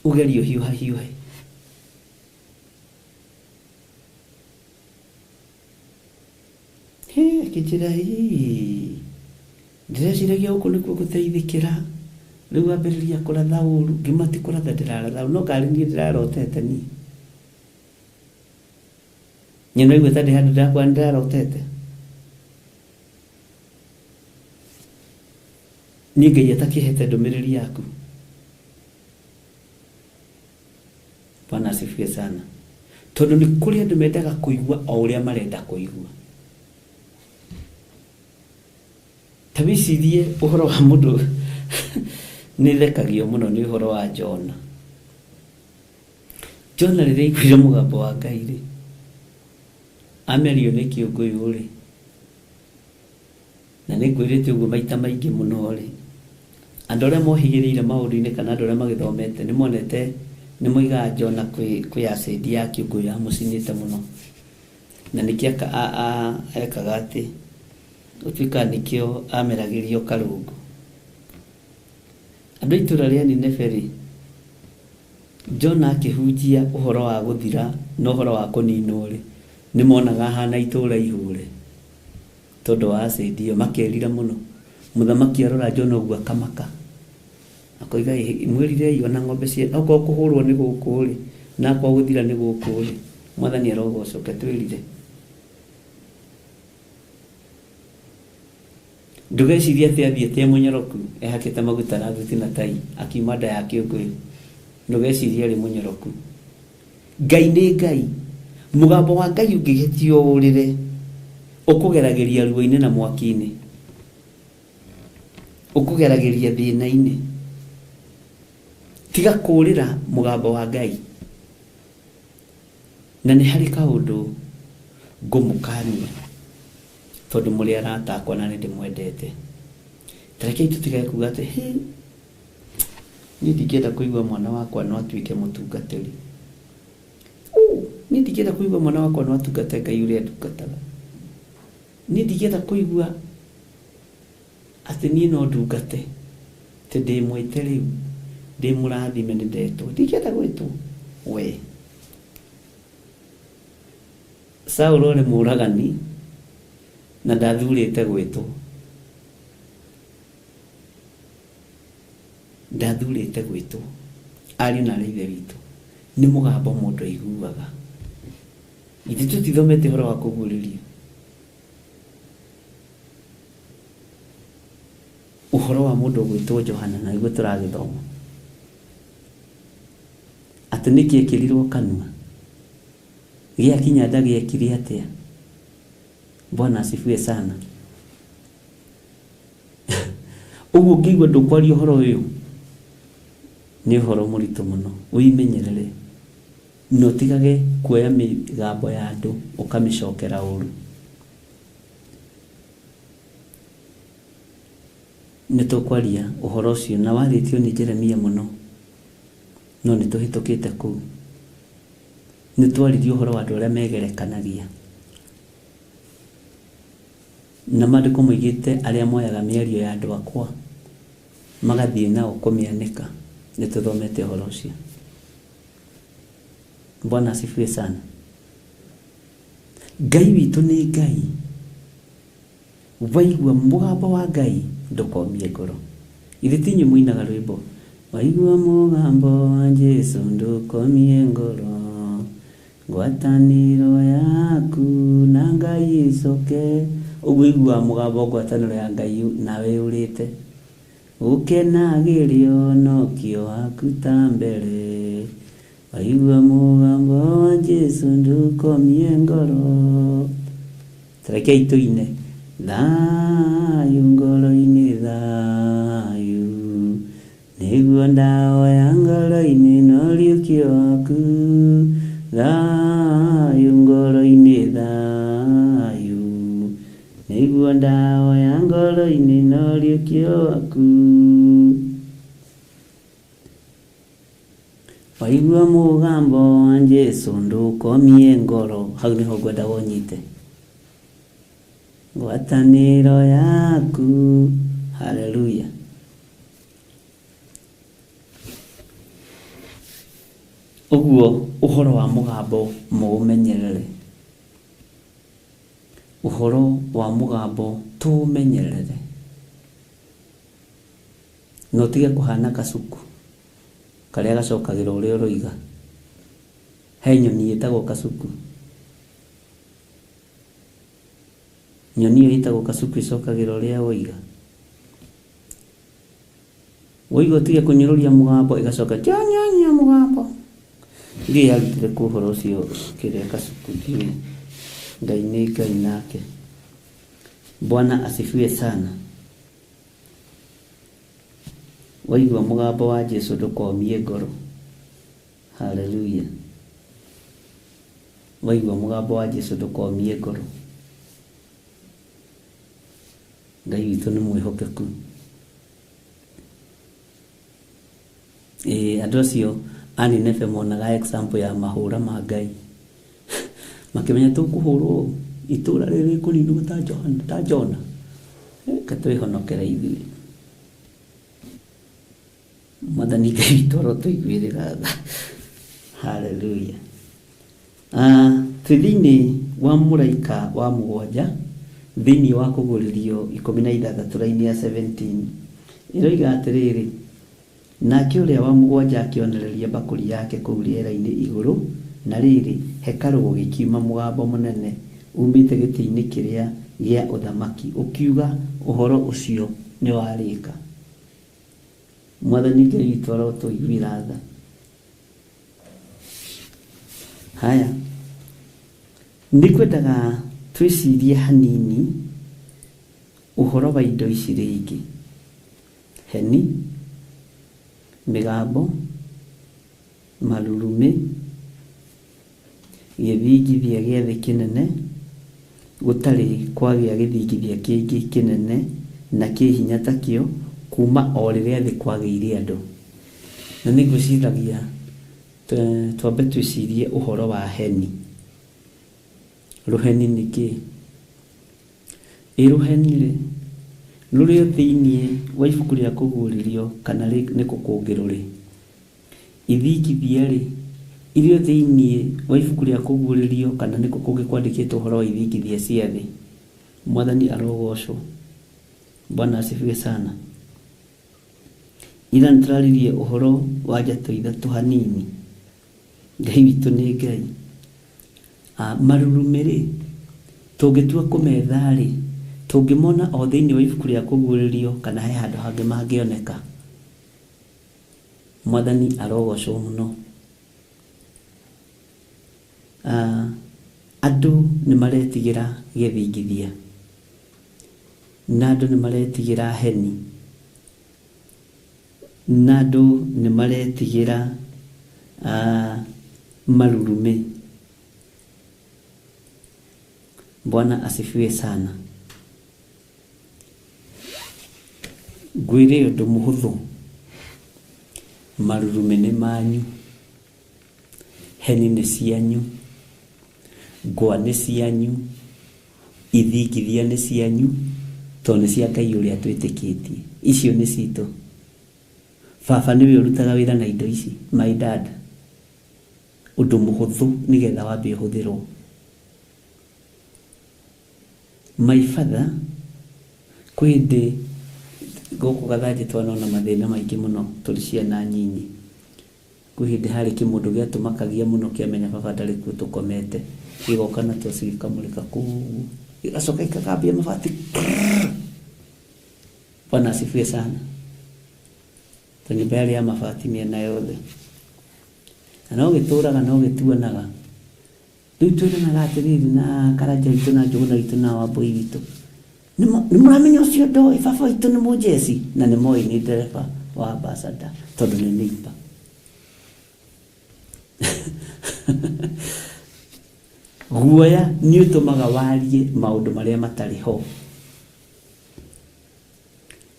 ũgerie hiũha. Akĩnjĩra ndĩreciragia gũkũ nĩkuo gũteithĩkĩra, rĩu ambĩrĩria kũratha ũru. Ngĩmati kũratha ndĩraratha ũru, no karĩ niĩ ndĩrarotete niĩ. Nyina igweta ndĩ handũ ndakwa ndĩrarotete. Niĩ Ngai atakĩhete ndũmĩrĩri yaku. Bwana asifiwe sana. Tondũ nĩ kũrĩ andũ mendaga kũigua o ũrĩa marenda kũigua. Tabicirie ũhoro wa mũndũ nĩ thekagio mũno nĩ ũhoro wa Jona. Jona rĩrĩa aiguire mũgambo wa Ngai rĩ, amerio nĩ kĩũngũyũ rĩ, na nĩ ngwĩrĩte ũguo maita maingĩ mũno rĩ, andũ arĩa mohĩgĩrĩire maũndũ-inĩ kana andũ arĩa magĩthomete nĩ monete nĩ moigaga Jona kwĩ acid ya kĩũngũyũ yamũcinĩte mũno, na nĩkĩo ekaga atĩ gũtuĩka nĩkĩo ameragĩrio karũngo. Andũ a itũũra rĩa Nineve rĩ, Jona akĩhunjia ũhoro wa gũthira na ũhoro wa kũninwo rĩ, nĩ monaga hana itũũra ihũre tondũ wa acid ĩyo, makerira mũno. Mũthamaki arora Jona ũguo akamaka, akoiga mwĩrire ona ng'ombe cia okorwo kũhũrwo nĩ gũkũ rĩ na kwa gũthira nĩ gũkũ rĩ, Mwathani arogocoke twĩrire. Ndũgecirie atĩ athiĩte mũnyoroku ehakĩte maguta na thuti na tai akiuma nda ya kĩũngũyũ. Ndũgecirie arĩ mũnyoroku. Ngai nĩ Ngai. Mũgambo wa Ngai ũngĩgĩtio ũrĩre, ũkũgeragĩria ruo-inĩ na mwaki-inĩ, ũkũgeragĩria thĩna-inĩ. Tiga kũũrĩra mũgambo wa Ngai. Na nĩ harĩ kaũndũ ngũmũkania tondũ mũrĩ arata akwa na nĩ ndĩmwendete. Tarekei tũtige kuuga atĩ niĩ ndingĩenda kũigua mwana wakwa no atuĩke mũtungatĩri. Niĩ ndingĩenda kũigua mwana wakwa no atungate Ngai ũrĩa ndungataga. Niĩ ndingĩenda kũigua atĩ niĩ no ndungate atĩ ndĩmwĩte rĩu ndĩmũrathime nĩ ndetwo. Ndingĩenda gwĩtwo we. Saũlũ nĩ mũũragani na ndathurĩte gwĩtwo. Ndathurĩte gwĩtwo. Ariũ na ithe witũ, nĩ mũgambo mũndũ aiguaga. Ithe tũtithomete ũhoro wa kũguũrĩrio. Ũhoro wa mũndũ gwĩtwo Johana na nĩguo tũragĩthoma. Atĩ nĩkĩ ekĩrirwo kanua, gĩakinya nda gĩekire atĩa. Bwana asifiwe sana. Ũguo ngĩigua ndũkwaria ũhoro ũyũ nĩ ũhoro mũritũ mũno. Wĩmenyerere na ũtigage kuoya mĩgambo ya andũ ũkamĩcokera ũru. nĩtũkwaria ũhoro ũcio na warĩtio nĩ Jeremia mũno, no nĩtũhĩtũkĩte kũu. Nĩtwaririe ũhoro wa andũ arĩa megerekanagia, na maandĩko moigĩte arĩa moyaga mĩario ya andũ akwa magathiĩ nao kũmĩanĩka. Nĩtũthomete ũhoro ũcio. Bwana asifiwe sana. Ngai witũ nĩ Ngai. Waigua mũgambo wa Ngai ndũkomie ngoro. Ithe ti inyuĩ mũinaga rwĩmbo, waigua mũgambo wa Jesũ ndũkomie ngoro, ngwatanĩro yaku na Ngai icoke. Ũguo igua mũgambo ngwatanĩro ya Ngai nawe ũrĩte, ũkenagĩrio nokio waku ta mbere, waigua mũgambo wa Jesũ ndũkomie ngoro. Tarekei tũine, thayũ ngoro-inĩ thayũ, nĩguo ndahoya ngoro-inĩ no rĩũkio waku, thayũ ngoro-inĩ thayũ, nĩguo ndahoya ngoro-inĩ no rĩũkio waku. Waigua mũgambo wa Jesũ ndũkomie ngoro. Hau nĩho ngwenda wonyite ngwatanĩro yaku. Haleluya. Ũguo ũhoro wa mũgambo mũũmenyerere, ũhoro wa mũgambo tũũmenyerere, no tige kũhana kacuku karĩa gacokagĩra ũrĩa ũroiga. He nyoni ĩtagwo kacuku, nyoni ĩyo ĩtagwo kacuku ĩcokagĩra ũrĩa woiga. Woiga tige kũnyũrũria mũgambo ĩgacoka nyonya mũgambo. Ndiĩ yarutire kũ ũhoro ũcio kĩrĩa kacuku, ndiĩ. Ngai nĩ Ngai nake. Bwana asifiwe sana. Waigua mũgambo wa Jesũ ndũkomie ngoro. Haleluya. Waigua mũgambo wa Jesũ ndũkomie ngoro. Ngai witũ nĩ mwĩhokeku. Andũ acio a Nineve monaga example ya mahũra ma Ngai, makĩmenya tũkũhũrwo itũũra rĩrĩ kũninwo ta Jona. Katwĩhonokera ithuĩ. Mwathani Ngai witũ arotũiguĩrĩra tha. Haleluya. Twĩ thĩinĩ wa mũraika wa mũgwanja, thĩinĩ wa Kũgũrĩrio 16 raini ya 17 ĩroiga atĩrĩrĩ, nake ũrĩa wa mũgwanja akĩonereria mbakũri yake kũu rĩera-inĩ igũrũ, na rĩrĩ hekarũ gũgĩkiuma mũgambo mũnene umĩte gĩtĩ-inĩ kĩrĩa gĩa ũthamaki ũkiuga ũhoro ũcio nĩ warĩka. Mwathani Ngai witũ arotũiguĩra tha. Haya, nĩkwendaga twĩcirie hanini ũhoro wa indo ici rĩngĩ: heni, mĩgambo, marurumĩ, gĩthingithia gĩa thĩ kĩnene, gũtarĩ kwagĩa gĩthingithia kĩngĩ kĩnene na kĩhinya ta kĩo kuma o rĩrĩa thĩ kwagĩire andũ. Na nĩngwĩciragia twambe twĩcirie ũhoro wa heni. Rũheni nĩ kĩ? Rũheni-rĩ rũrĩ thĩinĩ wa ibuku rĩa Kũguũrĩrio kana nĩ kũkũngĩ rũrĩ. Ithingithia-rĩ irio thĩinĩ wa ibuku rĩa Kũguũrĩrio kana nĩ kũkũngĩ kwandĩkĩtwo ũhoro wa ithingithia cia thĩ. Mwathani arogocwo. Bwana asifiwe sana. Ira nĩtũraririe ũhoro wa njatũ ithatũ hanini. Ngai witũ nĩ Ngai. Marurumĩ-rĩ tũngĩtua kũmetha-rĩ tũngĩmona o thĩinĩ wa ibuku rĩa Kũguũrĩrio kana he handũ hangĩ mangĩoneka. Mwathani arogocwo mũno. Andũ nĩmaretigĩra gĩthingithia na andũ nĩmaretigĩra heni na andũ nĩmaretigĩra marurumĩ. Bwana asifiwe sana. ngwire undu muhuthu marurume nĩ manyu, heni nĩ cianyu, ngwa nĩ cianyu, ithingithia nĩ cianyu, tondũ nĩ cia Ngai ũrĩa twĩtĩkĩtie. Icio nĩ citũ. Baba nĩwe ũrutaga wĩra na indo ici, my dad. Ũndũ mũhũthũ nĩgetha wambie ũhũthĩrwo. My father, kwĩ hĩndĩ gũkũ Gathanjĩ twanona mathĩna maingĩ mũno tũrĩ ciana nyinyi. Kwĩ hĩndĩ harĩ kĩmũndũ gĩatũmakagia mũno kĩamenya baba ndarĩ kuo tũkomete, gĩgoka na toci gĩkamũrĩka kũu, gĩgacoka gĩkagambia mabati. Bwana asifiwe sana. Nyũmba yarĩ ya mabati mĩena yothe. Na no gĩtũraga no gĩtuanaga. Rĩu twĩranaga atĩrĩrĩ na Karanja witũ na Njũgũna witũ na Wambũi witũ, nĩ mũramenya ũcio ndoĩ baba witũ nĩ mũjeci, na nĩ moĩ nĩ ndereba wa ambassador tondũ nĩ neighbor. Guoya nĩ ũtũmaga warie maũndũ marĩa matarĩ ho.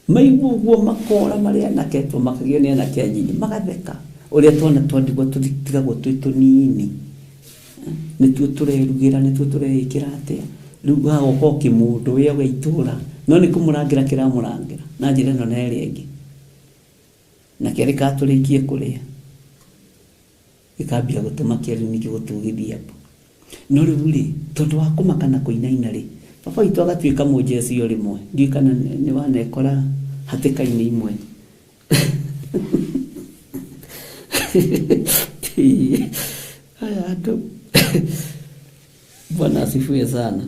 Maigua ũguo makora marĩa anake tũmakagio nĩ anake anyinyi magatheka. Ũrĩa twana twandigwo tũtigagwo twĩ tũnini, nĩtuo tũrerugĩra, nĩtuo tũreĩkĩra atĩa. Rĩu hagoka kĩmũndũ wĩ wa itũũra, no nĩ kũmũrangĩra kĩramũrangĩra na njĩra ĩno na ĩrĩa ĩngĩ, na kĩarĩ katũrĩkie kũrĩa gĩkambia gũtũma kĩarĩ ningĩ gũtugithia mbu. No rĩu rĩ, tondũ wa kũmaka na kũinaina rĩ, baba witũ agatuĩka mũjeci o rĩmwe. Ndiũĩ kana nĩ wanekora hatĩka-inĩ imwe. Haya andũ. Bwana asifiwe sana.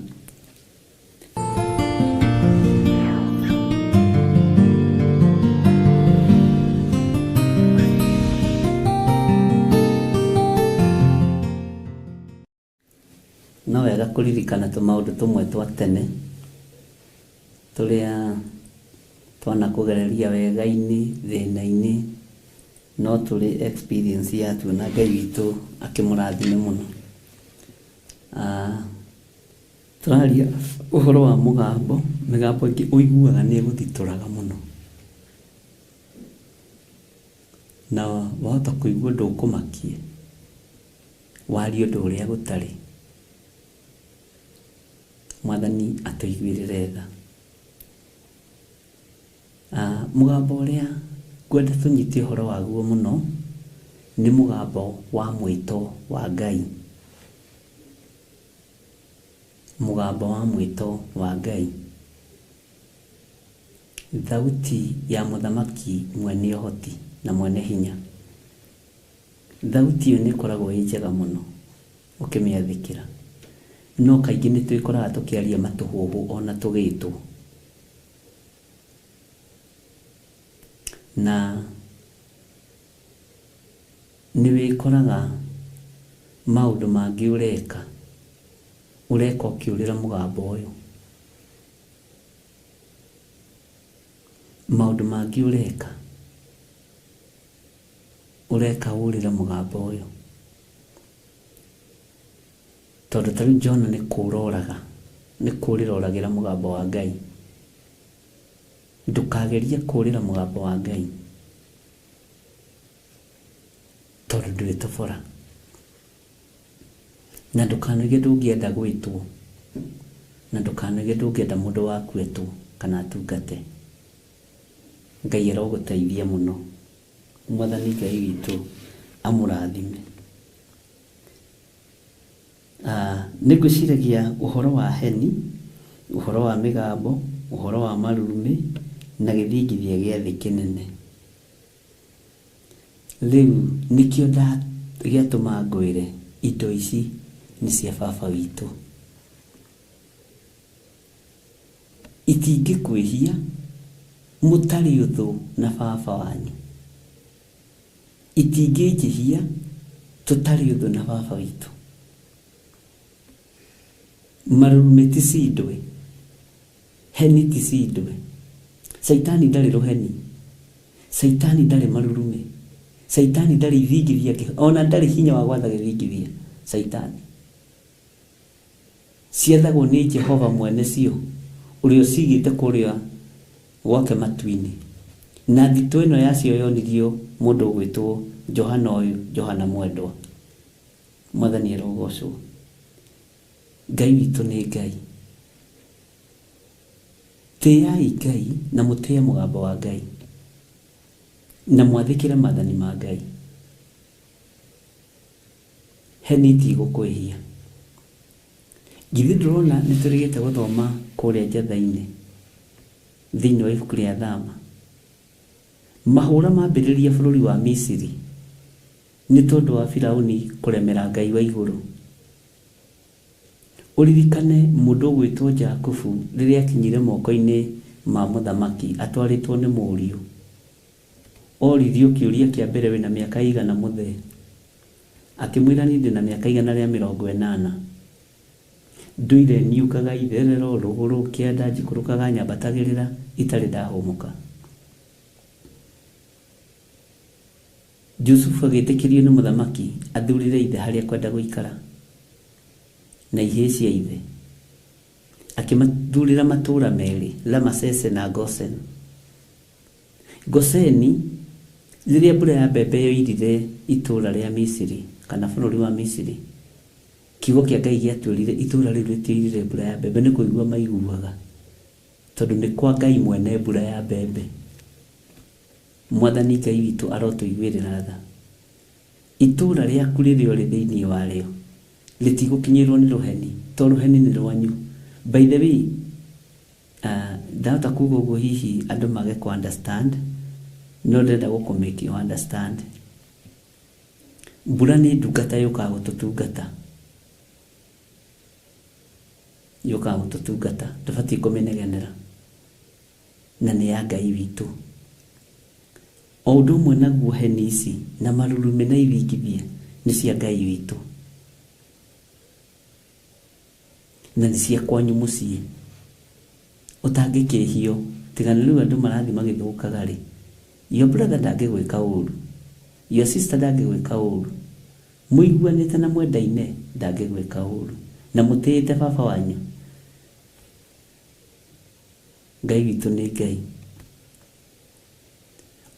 No wega kũririkana tũmaũndũ tũmwe twa tene tũrĩa twanakũgereria wega-inĩ, thĩna-inĩ, no tũrĩ experience yatuo na Ngai witũ akĩmũrathime mũno. Tũraria ũhoro wa mũgambo, mĩgambo ĩngĩ ũiguaga nĩ ĩgũthitũraga mũno, na wahota kũigua ndũkũmakie, waria ũndũ ũrĩa gũtarĩ. Mwathani atũiguĩrĩre tha. Mũgambo ũrĩa ngwenda tũnyitie ũhoro waguo mũno nĩ mũgambo wa mwĩto wa Ngai. Mũgambo wa mwĩto wa Ngai. Thauti ya mũthamaki mwene ũhoti na mwene hinya. Thauti ĩyo nĩ ĩkoragwo ĩ njega mũno ũkĩmĩathĩkĩra, no kaingĩ nĩ twĩkoraga tũkĩaria matũhũhũ ona tũgĩtwo. Na nĩ wĩkoraga maũndũ mangĩ ũreka ũkĩũrĩra mũgambo ũyũ. Maũndũ mangĩ ũreka ũrĩra mũgambo ũyũ. Tondũ tarĩu Jona nĩ kũũra nĩ kũũrĩra oragĩra mũgambo wa Ngai. Ndũkagerie kũũrĩra mũgambo wa Ngai tondũ ndũrĩ tũbora, na ndũkanoige ndũngĩenda gwĩtwo, na ndũkanoige ndũngĩenda mũndũ waku etwo kana atungate. Ngai arogũteithia mũno. Mwathani Ngai witũ amũrathime. Nĩ ngwĩciragia ũhoro wa heni, ũhoro wa mĩgambo, ũhoro wa marurume na gĩthingithia gĩa thĩ kĩnene. Rĩu nĩkĩo gĩatũma ngwĩre indo ici nĩ cia baba witũ. Itingĩkwĩhia mũtarĩ ũthũ na baba wanyu. Itingĩnjĩhia tũtarĩ ũthũ na baba witũ. Marurume ti cindwe, heni ti cindwe. Saitani ndarĩ rũheni, Saitani ndarĩ marurume, Saitani ndarĩ ithingithia, ona ndarĩ hinya wa gwatha gĩthingithia. Saitani ciathagwo nĩ Jehova mwene cio, ũrĩa ũcigĩte kũrĩa gwake matu-inĩ, na thito ĩno yacio yonirio mũndũ gwĩtwo Johana Mwendwa. Mwathani arogocwo. Ngai witũ nĩ Ngai. Tĩai Ngai na mũtĩe mũgambo wa Ngai na mwathĩkĩre maathani ma Ngai. Heni ti gũkwĩhia. Githĩ ndũrona nĩ tũrĩgĩte gũthoma kũrĩa njatha-inĩ thĩinĩ wa ibuku rĩa Thama. Mahũra mambĩrĩria bũrũri wa Misiri nĩ tondũ wa Firaũni kũremera Ngai wa igũrũ. Ũririkane mũndũ gwĩtwo Jakubu rĩrĩa akinyire moko-inĩ ma mũthamaki atwarĩtwo nĩ mũriũ. Oririo kĩũria kĩa mbere, wĩna mĩaka igana mũthee? Akĩmwĩra niĩ ndĩna mĩaka igana rĩa 80. Nduire niukaga itherero rũgũrũ kĩanda njikũrũkaga nyambatagĩrĩra itarĩ ndahũmũka. Jusufu agĩtĩkĩrio nĩ mũthamaki athurire ithe harĩa kwenda gũikara na ihĩĩ cia ithe. Akĩmathurĩra matũũra merĩ, Ramasese na Goseni. Goseni rĩrĩa mbura ya mbembe yoirire itũũra rĩa Misiri kana bũrũri wa Misiri, kiugo kĩa Ngai gĩatwĩrire itũũra rĩu rĩtioirire mbura ya mbembe, nĩ kũigua maiguaga tondũ nĩ kwa Ngai mwene mbura ya mbembe. Mwathani Ngai witũ arotũiguĩrĩra tha. Itũũra rĩaku rĩrĩa ũrĩ thĩinĩ warĩo rĩtigũkinyĩrwo nĩ rũheni, to rũheni nĩ rwanyu. By the way, ndahota kuuga ũguo hihi andũ mage ku understand, no ndenda gũkũ-make you understand. Mbura nĩ ndungata yũkaga gũtũtungata. Yũkaga gũtũtungata, ndũbatiĩ kũmĩnegenera, na nĩ ya Ngai witũ. O ũndũ ũmwe naguo heni ici na marurumĩ na ithingithia nĩ cia Ngai witũ na nĩ cia kwanyu mũciĩ. Ũtangĩkĩhio tigana rĩu andũ marathi magĩthũkaga rĩ, your brother ndangĩgwĩka ũũru, your sister ndangĩgwĩka ũũru, mũiguanĩte na mwendaine ndangĩgwĩka ũũru, na mũtĩĩte baba wanyu. Ngai witũ nĩ Ngai.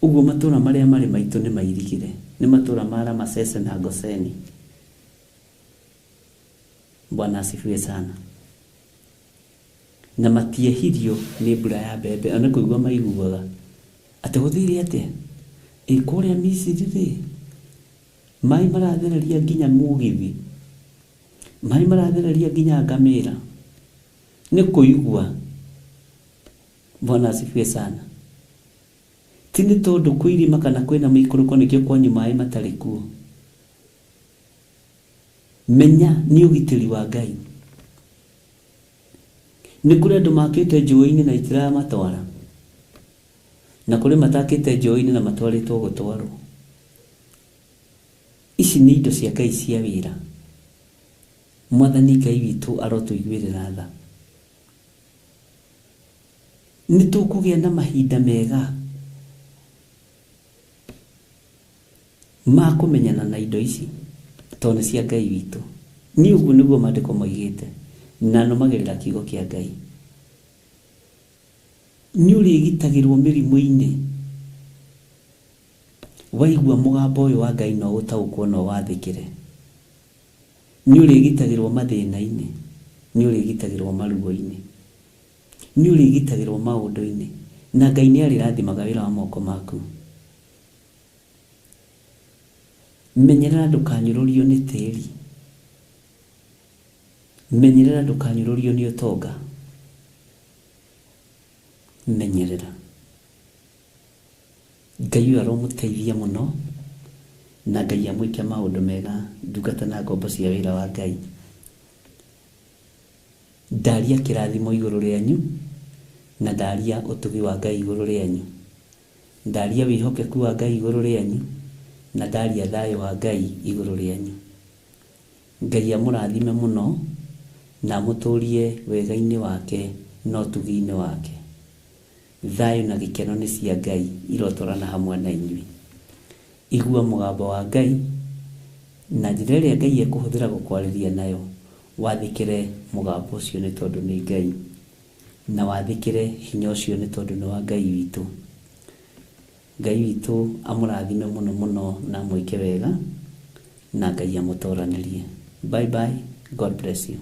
Uguo matũũra marĩa marĩ maitũ nĩ mairigire, nĩ matũũra ma Ramasese na Goseni. Bwana asifiwe sana. Na matiehirio nĩ mbura ya mbembe, ona kũigua maiguaga atĩ gũthire atĩa kũrĩa Misiri rĩ, maĩ marathereria nginya mũgithi, maĩ marathereria nginya ngamĩra, nĩ kũigua. Bwana asifiwe sana. Ti nĩ tondũ kwĩ irima kana kwĩna mĩikũrũko nĩkĩo kwanyu maĩ matarĩ kuo. Menya nĩ ũgitĩri wa Ngai. Nĩ kũrĩ andũ makĩte njũĩ-inĩ na itiramatwara, na kũrĩ matakĩte njũĩ-inĩ na matwarĩtwo gũtwarwo. Ici nĩ indo cia Ngai cia wĩra. Mwathani Ngai witũ arotũiguĩrĩra tha. Nĩ tũkũgĩa na mahinda mega ma kũmenyana na indo ici tondũ nĩ cia Ngai witũ. Nĩ ũguo nĩguo maandĩko moigĩte, na nũmagĩrĩra kiugo kĩa Ngai. Nĩ ũrĩgitagĩrwo mĩrimũ-inĩ waigua mũgambo ũyũ wa Ngai no ũtaũkwo no wathĩkĩre. Nĩ ũrĩgitagĩrwo mathĩna-inĩ, nĩ ũrĩgitagĩrwo maruo-inĩ, nĩ ũrĩgitagĩrwo maũndũ-inĩ, na Ngai nĩ arĩrathimaga wĩra wa moko maku. Menyerera ndũkanyũrũrio nĩ tĩĩri, menyerera ndũkanyũrũrio nĩ ũtonga, menyerera. Ngai ũyũ aromũteithia mũno, na Ngai amwĩke maũndũ mega, ndungata na ngombo cia wĩra wa Ngai. Ndaria kĩrathimo igũrũ rĩanyu, na ndaria ũtugi wa Ngai igũrũ rĩanyu, ndaria wĩhokeku wa Ngai igũrũ rĩanyu, na ndaria thayũ wa Ngai igũrũ rĩanyu. Ngai amũrathime mũno na amũtũrie wega-inĩ wake na ũtugi-inĩ wake. Thayũ na gĩkeno nĩ cia Ngai irotwarana hamwe na inyuĩ. Igua mũgambo wa Ngai na njĩra ĩrĩa Ngai ekũhũthĩra gũkwarĩria nayo. Wathĩkĩre mũgambo ũcio nĩ tondũ nĩ Ngai, na wathĩkĩre hinya ũcio nĩ tondũ nĩ wa Ngai witũ. Ngai witũ amũrathime mũno mũno na mwĩke wega na Ngai amũtoranĩrie. Bye bye. God bless you.